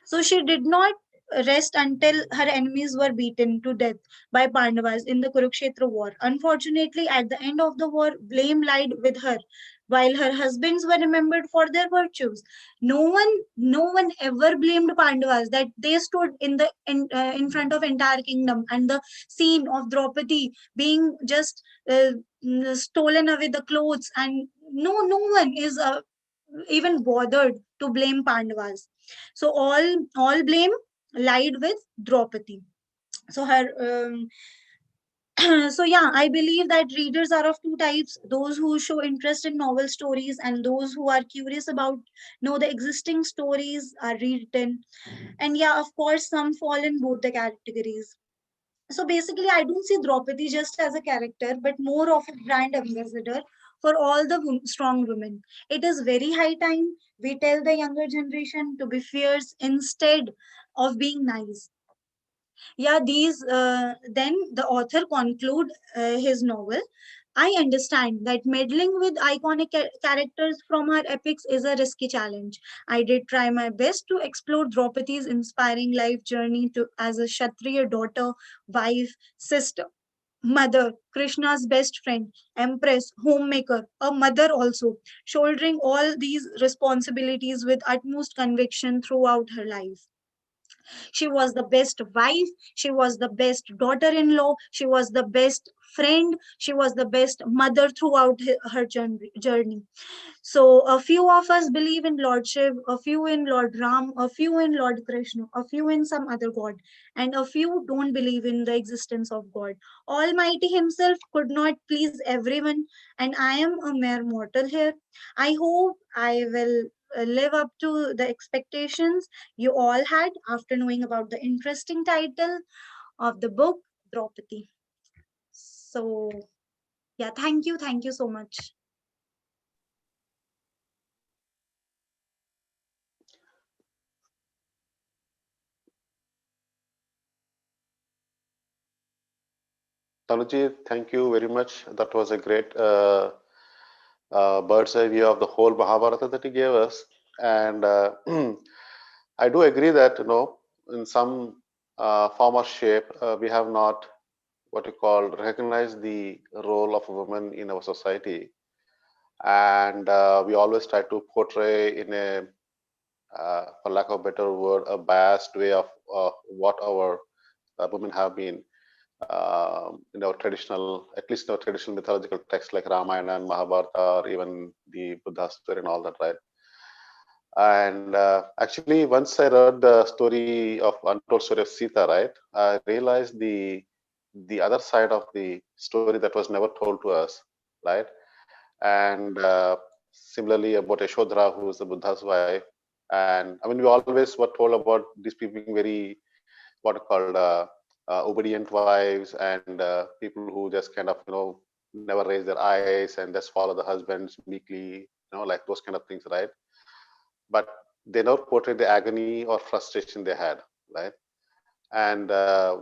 So she did not rest until her enemies were beaten to death by Pandavas in the Kurukshetra war. Unfortunately, at the end of the war, blame lied with her, while her husbands were remembered for their virtues. No one ever blamed Pandavas that they stood in front of entire kingdom, and the scene of Draupadi being just stolen away the clothes, and no one is even bothered to blame Pandavas. So all blame lied with Draupadi. So her So yeah, I believe that readers are of two types: those who show interest in novel stories and those who are curious about know the existing stories are rewritten. And yeah, of course, some fall in both the categories. So basically, I don't see Draupadi just as a character, but more of a brand ambassador for all the strong women. It is very high time we tell the younger generation to be fierce instead of being nice. Yeah, these then the author conclude his novel. I understand that meddling with iconic characters from our epics is a risky challenge. I did try my best to explore Draupadi's inspiring life journey to as a Kshatriya daughter, wife, sister, mother, Krishna's best friend, empress, homemaker, a mother also, shouldering all these responsibilities with utmost conviction throughout her life. She was the best wife. She was the best daughter in law. She was the best friend. She was the best mother throughout her journey. So, a few of us believe in Lord Shiv, a few in Lord Ram, a few in Lord Krishna, a few in some other god, and a few don't believe in the existence of God. Almighty Himself could not please everyone, and I am a mere mortal here. I hope I will live up to the expectations you all had after knowing about the interesting title of the book, Draupadi. So, yeah, thank you so much. Tanuji, thank you very much. That was a great bird's eye view of the whole Mahabharata that he gave us. And I do agree that, in some form or shape, we have not what you call recognized the role of a woman in our society. And we always try to portray in a, for lack of a better word, a biased way of what our women have been in our traditional, at least in our traditional mythological texts like Ramayana and Mahabharata, or even the Buddha story and all that, right? And actually, once I read the story of untold story of Sita, right, I realized the other side of the story that was never told to us, right? And similarly about Yashodhara, who is the Buddha's wife. And I mean, we always were told about these people being very what are called obedient wives and people who just kind of never raise their eyes and just follow the husbands meekly, like those kind of things, right? But they never portray the agony or frustration they had, right? And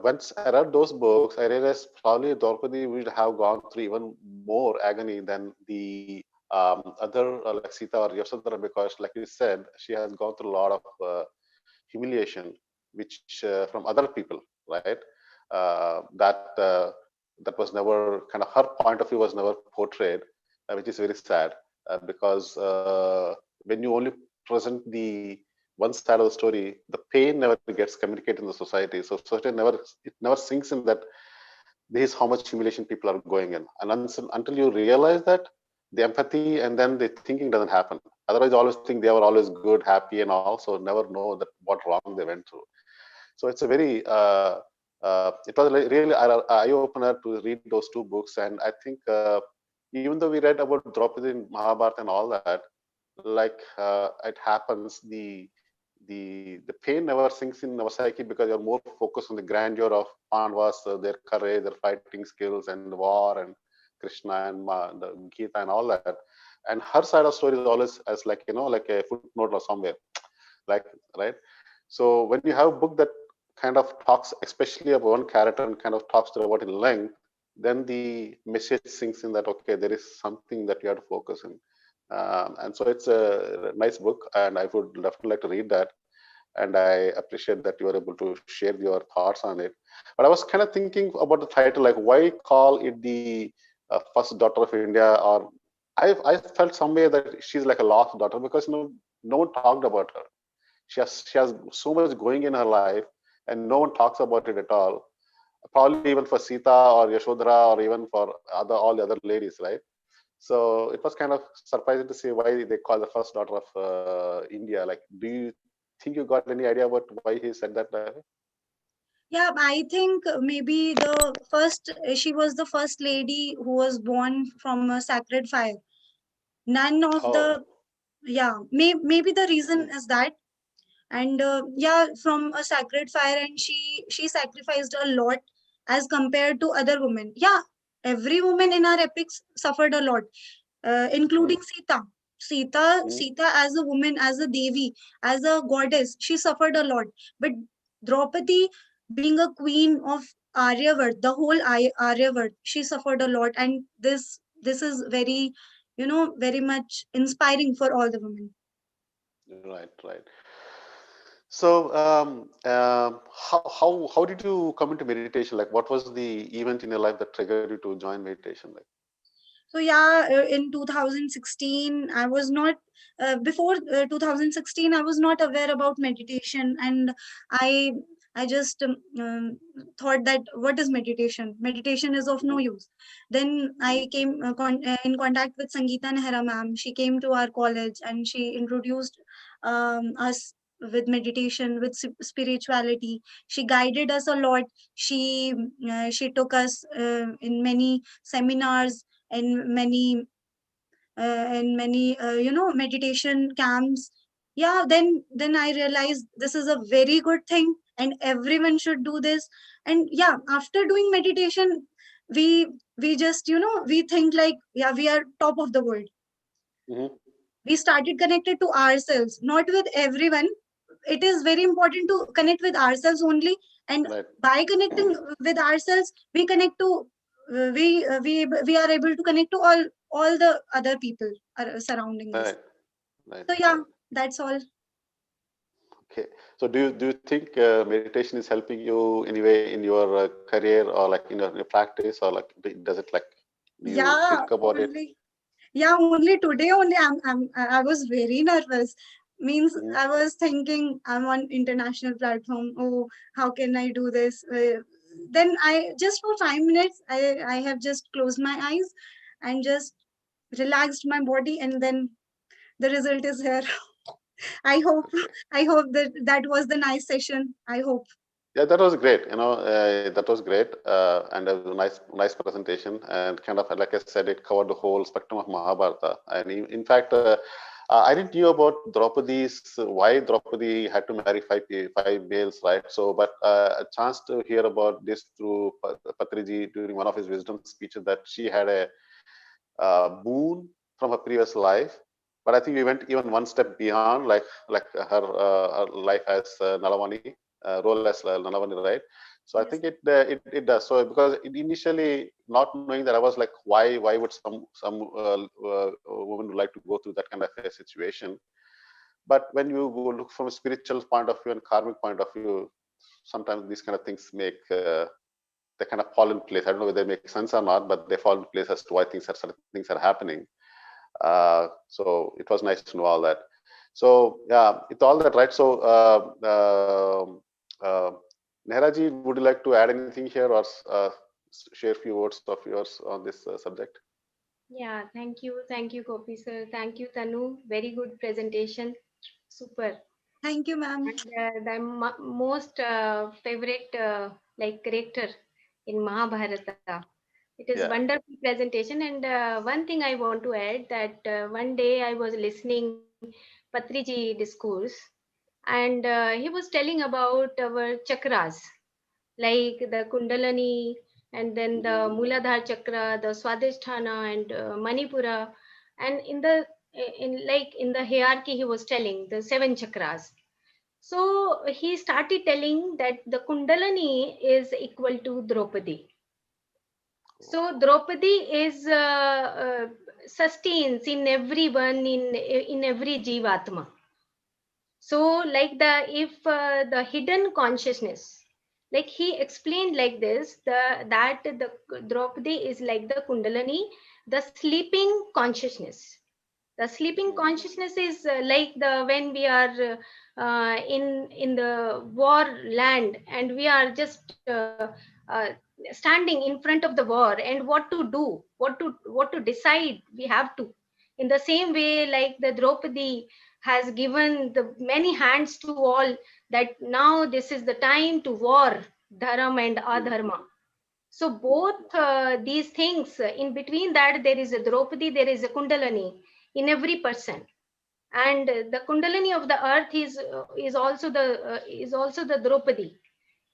once I read those books, I realized probably Draupadi would have gone through even more agony than the other like Sita or Yasodhara, because like you said, she has gone through a lot of humiliation, which from other people, right? That was never kind of her point of view was never portrayed, which is very sad because when you only present the one side of the story, the pain never gets communicated in the society. So society never sinks in that this is how much humiliation people are going in, and until you realize that the empathy and then the thinking doesn't happen. Otherwise, you always think they were always good, happy, and all, so never know that what wrong they went through. So it's a very it was really eye opener to read those two books, and I think even though we read about Draupadi in Mahabharata and all that, like it happens, the pain never sinks in our psyche because you're more focused on the grandeur of Pandavas, their courage, their fighting skills, and the war, and Krishna and the Gita and all that. And her side of story is always as like like a footnote or somewhere, like right. So when you have a book that kind of talks, especially about one character, and kind of talks to about in length, then the message sinks in that okay, there is something that you have to focus in. And so it's a nice book, and I would definitely like to read that. And I appreciate that you were able to share your thoughts on it. But I was kind of thinking about the title, like why call it the first daughter of India? Or I felt somewhere that she's like a lost daughter because no one talked about her. She has so much going in her life, and no one talks about it at all. Probably even for Sita or Yashodhara or even for all the other ladies, right? So it was kind of surprising to see why they call the first daughter of India. Like, do you think you got any idea about why he said that? Yeah, I think maybe she was the first lady who was born from a sacred fire. None of Oh. the, yeah, maybe the reason Mhm. is that. And yeah, from a sacred fire, and she sacrificed a lot as compared to other women. Yeah, every woman in our epics suffered a lot, including Mhm. Sita as a woman, as a devi, as a goddess, she suffered a lot. But Draupadi, being a queen of Aryavart, the whole Aryavart, she suffered a lot. And this is very, very much inspiring for all the women. Right, right. So, how did you come into meditation? Like, what was the event in your life that triggered you to join meditation? Like, So yeah, in 2016, I was not before 2016, I was not aware about meditation, and I I just thought that what is meditation? Meditation is of no mhm, use. Then mhm, I came in contact with Sangeeta Nehra ma'am. She came to our college and she introduced us with meditation, with spirituality. She guided us a lot. She took us in many seminars and many meditation camps. Yeah, then I realized this is a very good thing and everyone should do this. And yeah, after doing meditation, we just we think like, yeah, we are top of the world. mhm. We started connected to ourselves, not with everyone. It is very important to connect with ourselves only, and Right, by connecting with ourselves, we connect to we are able to connect to all the other people surrounding right, us. right, So right. yeah, that's all. Okay. So, do you think meditation is helping you anyway in your career or like in your practice, or like does it like do you Yeah, think about it? only yeah, only today only I was very nervous. Means Mhm. I was thinking I'm on international platform. Oh, how can I do this? Then I just for 5 minutes I have just closed my eyes and just relaxed my body, and then the result is here. I hope Okay. I hope that that was the nice session. I hope. Yeah, that was great. That was great, and a nice presentation, and kind of like I said, it covered the whole spectrum of Mahabharata. And in fact, I didn't knew about Draupadi's why Draupadi had to marry five males, right? So, but a chance to hear about this through Patriji during one of his wisdom speeches that she had a boon from her previous life. But I think we went even one step beyond, like her life as Nalavani, role as Nalavani, right? So I think Yes. it does. So because initially not knowing that, I was like, why would some woman would like to go through that kind of a situation? But when you go look from a spiritual point of view and karmic point of view, sometimes these kind of things make they kind of fall in place. I don't know whether they make sense or not, but they fall in place as to why certain things are happening. So it was nice to know all that. So yeah, with all that, right? So uh, Nehraji, would you like to add anything here or share a few words of yours on this subject? Yeah, thank you, Gopi sir. Thank you, Tanu. Very good presentation. Super. Thank you, ma'am. And the most favorite like character in Mahabharata. It is Yeah. wonderful presentation. And one thing I want to add that one day I was listening Patriji discourse, and he was telling about our chakras, like the Kundalani, and then the Hmm. Muladhara chakra, the Swadhisthana, and Manipura, and in the hierarchy he was telling the seven chakras. So he started telling that the Kundalani is equal to Draupadi. So Draupadi is sustains in everyone, in every jivatma. So like the if the hidden consciousness, like he explained like this, the Draupadi is like the Kundalani, the sleeping consciousness. The sleeping Hmm. consciousness is like the when we are in the war land, and we are just uh, standing in front of the war, and what to do, what to decide we have to. In the same way, like the Draupadi has given the many hands to all, that now this is the time to war. dharam and adharma. So both these things, in between that, there is a Draupadi, there is a Kundalini in every person. And the Kundalini of the earth is also the Draupadi.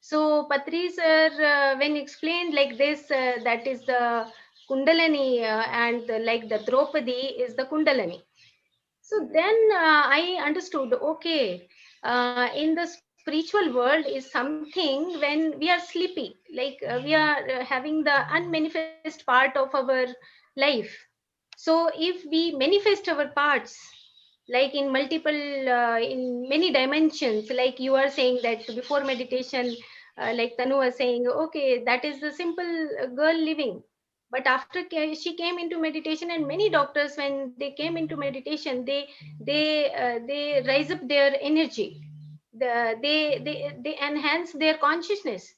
So Patri sir, when explained like this, that is the Kundalini, and like the Draupadi is the Kundalini. So then I understood, okay, in the spiritual world is something when we are sleepy, like we are having the unmanifest part of our life. So if we manifest our parts, like in multiple, in many dimensions, like you are saying that before meditation, like Tanu was saying, okay, that is the simple girl living. But after she came into meditation, and many doctors, when they came into meditation, they rise up their energy, they enhance their consciousness,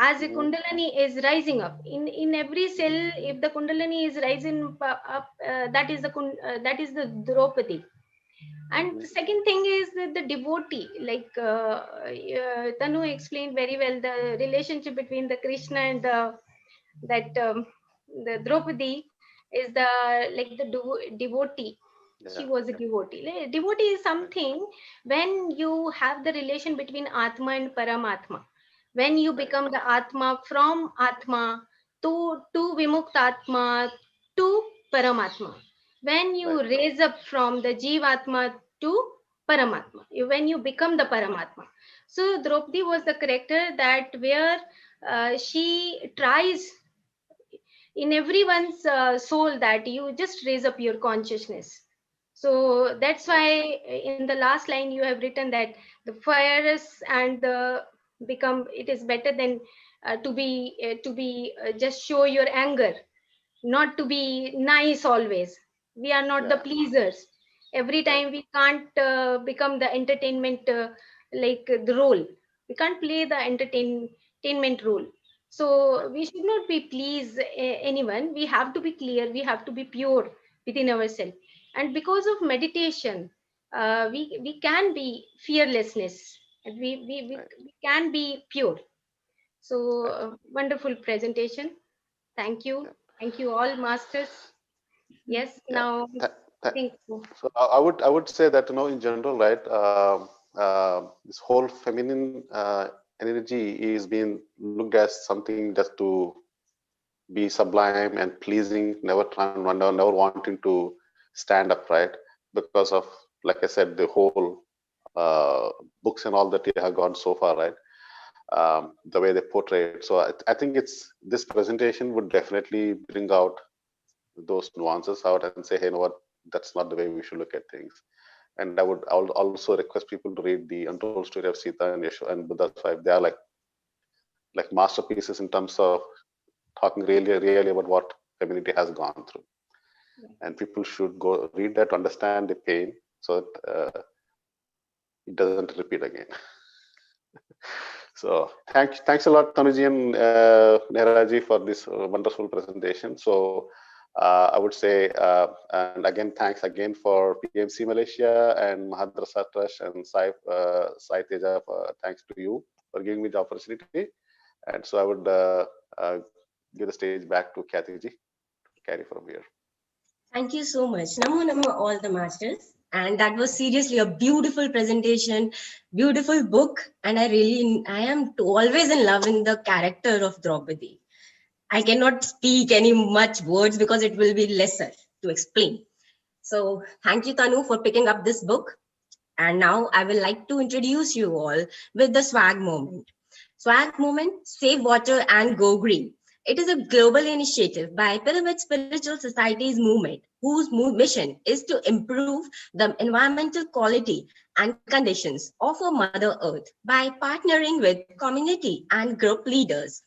as a kundalini is rising up in every cell. If the kundalini is rising up, that is the Draupadi. And the second thing is the devotee, like Tanu explained very well the relationship between the Krishna and the Draupadi is the, like the devotee. She Yeah. was a devotee. Devotee is something when you have the relation between Atma and Paramatma. When you become the Atma, from Atma to Vimukt Atma to Paramatma. When you Right. raise up from the Jivatma to Paramatma, when you become the Paramatma. So Draupadi was the character that where she tries in everyone's soul that you just raise up your consciousness. So that's why in the last line you have written that the fires and the become, it is better than to be just show your anger, not to be nice always. We are not the Yeah. pleasers. Every Right. time we can't become the entertainment, like the role. We can't play the entertainment role. So Right. we should not be please anyone. We have to be clear. We have to be pure within ourselves. And because of meditation, we can be fearlessness. And Right. we can be pure. So Right. wonderful presentation. Thank you. Yeah. Thank you all masters. Yes, Yeah. now Th- I th- think so. so I would say that, in general, right, this whole feminine energy is being looked as something just to be sublime and pleasing, never trying, never wanting to stand up, right? Because of, like I said, the whole books and all that they have gone so far, right? The way they portray it. So I think it's this presentation would definitely bring out those nuances out and say, hey, you know what, that's not the way we should look at things. And I would also request people to read the untold story of Sita and Yasho and Buddha's wife. They are like masterpieces in terms of talking really about what femininity has gone through. And people should go read that to understand the pain, so that it doesn't repeat again. So thanks a lot, Tanuji and Nehraji, for this wonderful presentation. So I would say, and again, thanks again for PMC Malaysia and Mahadrasa Trust and Sai Teja. Thanks to you for giving me the opportunity. And so I would uh, give the stage back to Kathy ji to carry from here. Thank you so much. Namo Namo all the masters. And that was seriously a beautiful presentation, beautiful book. And I am always in love in the character of Draupadi. I cannot speak any much words because it will be lesser to explain. So thank you, Tanu, for picking up this book. And now I will like to introduce you all with the swag moment. Swag moment, save water and go green. It is a global initiative by Pyramid Spiritual Society's movement, whose mission is to improve the environmental quality and conditions of our Mother Earth by partnering with community and group leaders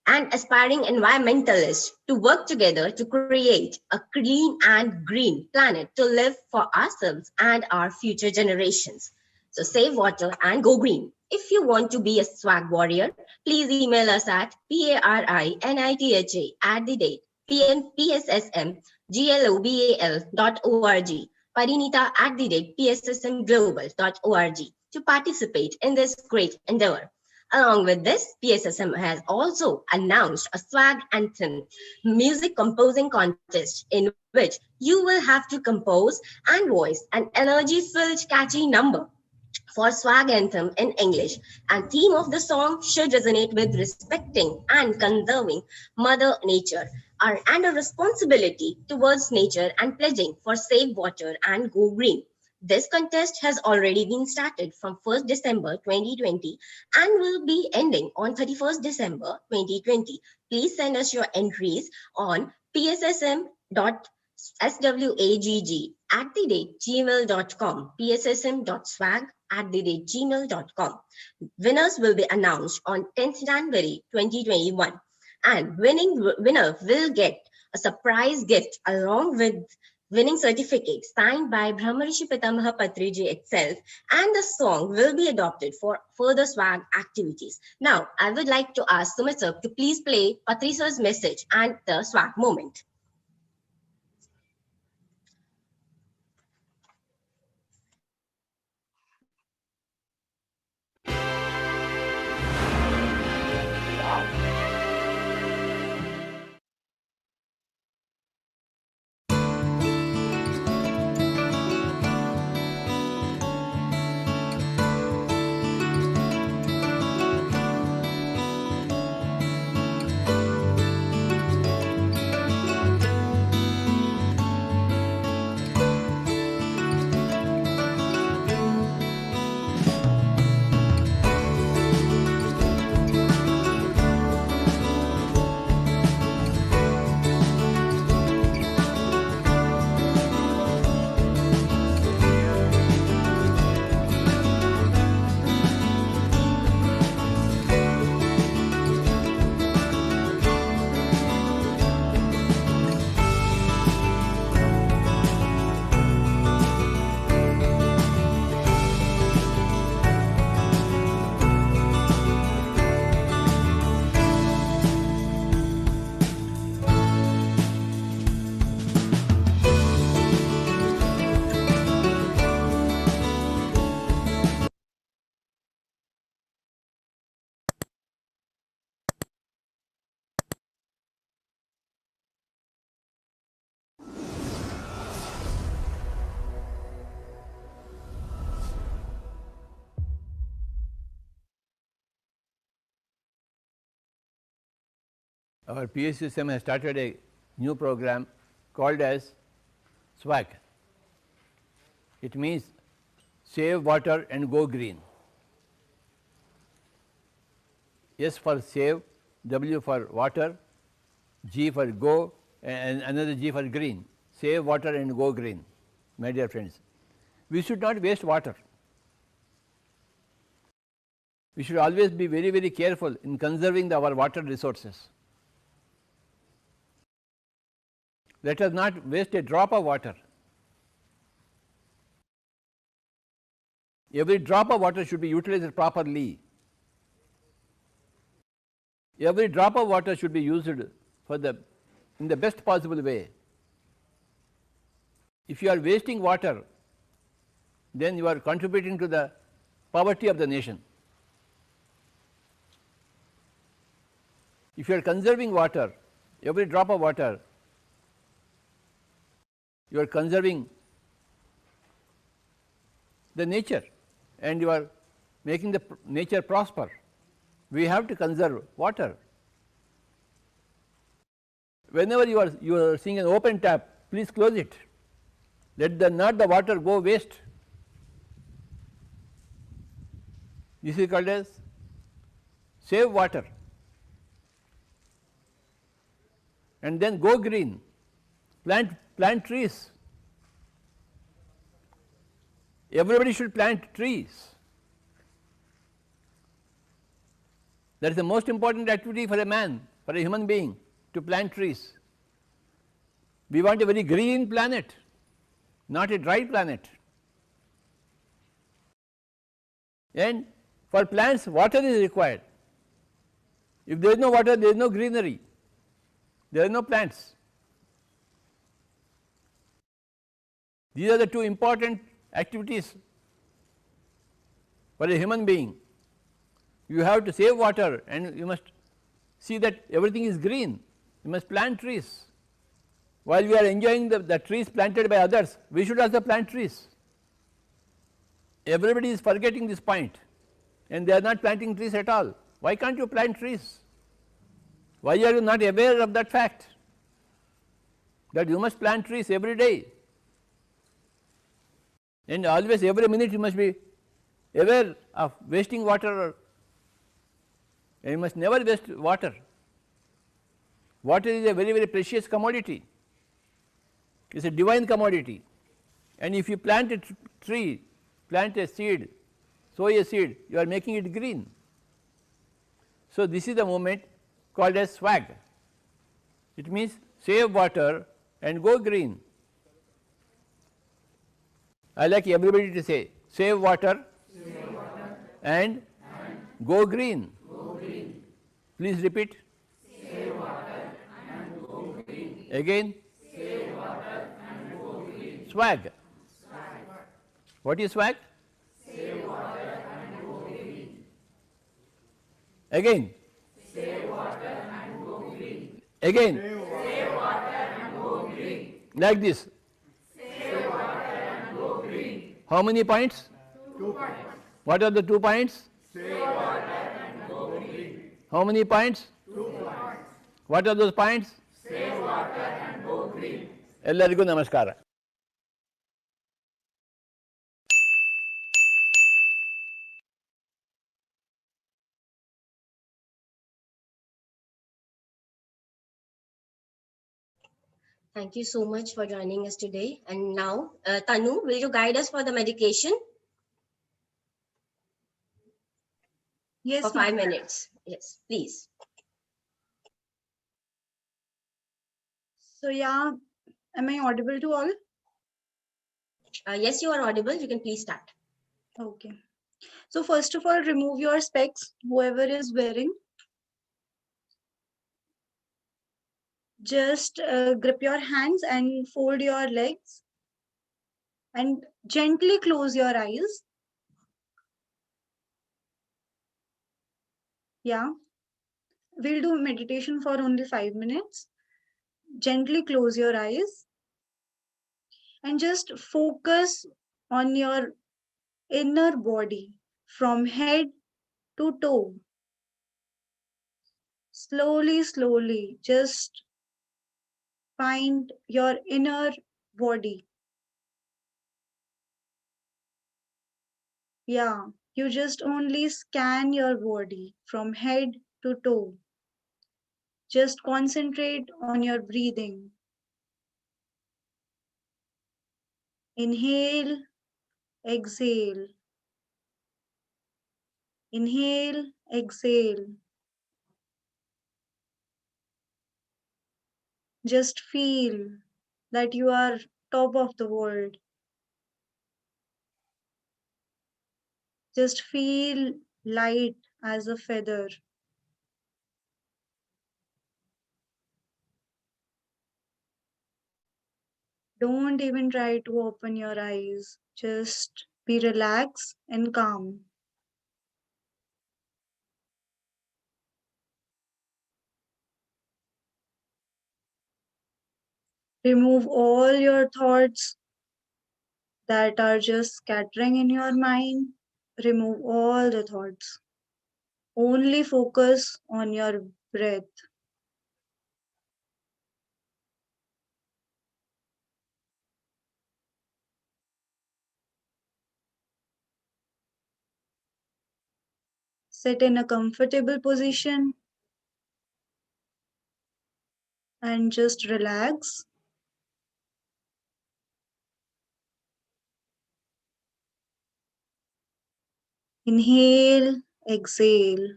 and aspiring environmentalists to work together to create a clean and green planet to live for ourselves and our future generations. So save water and go green. If you want to be a swag warrior, please email us at parinitha@pssmglobal.org, parinitha@pssmglobal.org to participate in this great endeavor. Along with this, PSSM has also announced a swag anthem music composing contest in which you will have to compose and voice an energy-filled catchy number for swag anthem in English, and theme of the song should resonate with respecting and conserving Mother Nature and a responsibility towards nature and pledging for safe water and go green. This contest has already been started from 1st December 2020 and will be ending on 31st December 2020. Please send us your entries on pssm.swagg@gmail.com, pssm.swag@gmail.com. Winners will be announced on 10th January 2021, and winner will get a surprise gift along with winning certificate signed by Brahmarishi Pitamaha Patriji itself, and the song will be adopted for further swag activities. Now, I would like to ask Sumit sir to please play Patri sir's message and the swag moment. Our PSSM has started a new program called as SWAG. It means Save Water and Go Green. S for save, W for water, G for go, and another G for green. Save water and go green, my dear friends. We should not waste water. We should always be very, very careful in conserving our water resources. Let us not waste a drop of water. Every drop of water should be utilized properly. Every drop of water should be used in the best possible way. If you are wasting water, then you are contributing to the poverty of the nation. If you are conserving water, every drop of water, you are conserving the nature and you are making the nature prosper. We have to conserve water. Whenever you are seeing an open tap, please close it. Let not the water go waste. This is called as save water. And then go green. Plant trees. Everybody should plant trees. That is the most important activity for a man, for a human being, to plant trees. We want a very green planet, not a dry planet. And for plants, water is required. If there is no water, there is no greenery, there are no plants. These are the two important activities for a human being. You have to save water and you must see that everything is green. You must plant trees. While we are enjoying the trees planted by others, we should also plant trees. Everybody is forgetting this point and they are not planting trees at all. Why can't you plant trees? Why are you not aware of that fact, that you must plant trees every day? And always, every minute you must be aware of wasting water, and you must never waste water. Water is a very, very precious commodity. It is a divine commodity. And if you plant a tree, plant a seed, sow a seed, you are making it green. So, this is the movement called as swag. It means save water and go green. I like everybody to say save water, and go green. Please repeat. Save water and go green. Again. Save water and go green. Swag. What is swag? Save water and go green. Again. Save water and go green. Again. Save water and go green. Like this. Save water and go green. How many points? 2 points. What are the 2 points? Save water and go green. How many points? 2 points. What are those points? Save water and go green. ಎಲ್ಲರಿಗೂ ನಮಸ್ಕಾರ. Thank you so much for joining us today. And now, Tanu, will you guide us for the medication? Yes, for 5 minutes. Yes, please. So yeah, am I audible to all? Yes, you are audible. You can please start. Okay. So first of all, remove your specs, whoever is wearing. Just grip your hands and fold your legs and gently close your eyes. Yeah. We'll do meditation for only 5 minutes. Gently close your eyes and just focus on your inner body from head to toe. Slowly, slowly, just find your inner body. Yeah, you just only scan your body from head to toe. Just concentrate on your breathing. Inhale, exhale. Inhale, exhale. Just feel that you are top of the world. Just feel light as a feather. Don't even try to open your eyes. Just be relaxed and calm. Remove all your thoughts that are just scattering in your mind. Remove all the thoughts. Only focus on your breath. Sit in a comfortable position and just relax. Inhale, exhale.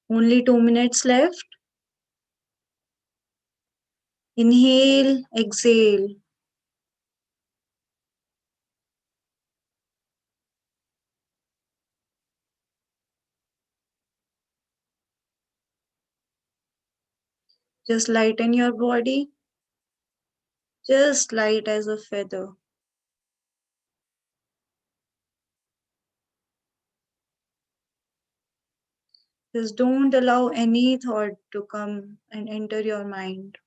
Only 2 minutes left. Inhale, exhale. Just lighten your body. just light as a feather. Just don't allow any thought to come and enter your mind.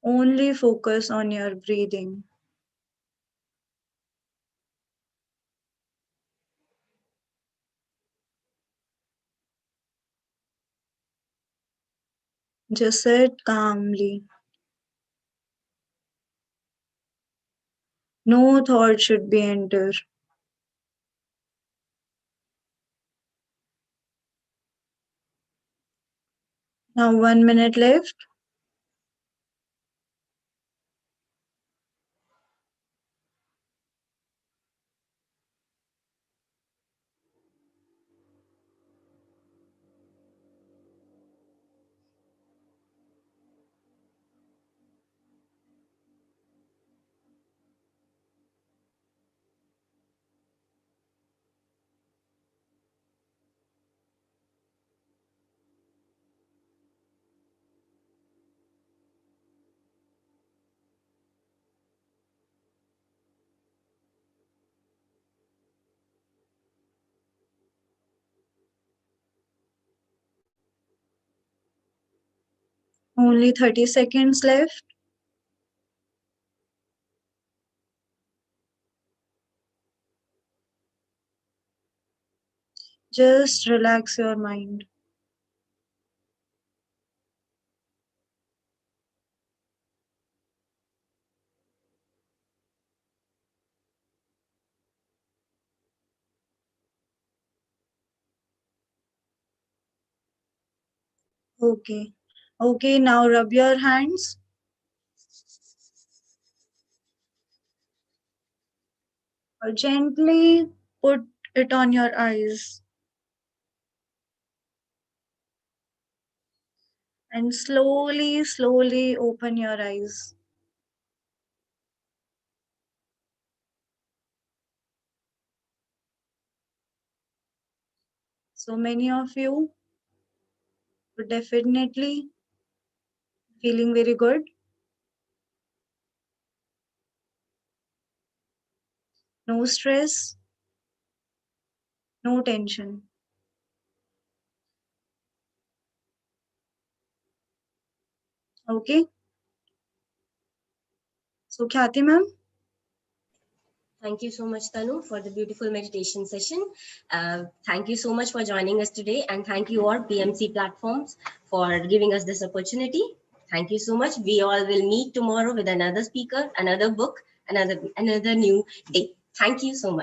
Only focus on your breathing. Just sit calmly. No thought should be enter. Now 1 minute left. Only 30 seconds left. Just relax your mind. Okay. Okay, now rub your hands. Or gently put it on your eyes. And slowly, slowly open your eyes. So many of you would definitely feeling very good. No stress, no tension. Okay. So Khyati ma'am. Thank you so much, Tanu, for the beautiful meditation session. Thank you so much for joining us today, and thank you all PMC platforms for giving us this opportunity. Thank you so much. We all will meet tomorrow with another speaker, another book, another new day. Thank you so much.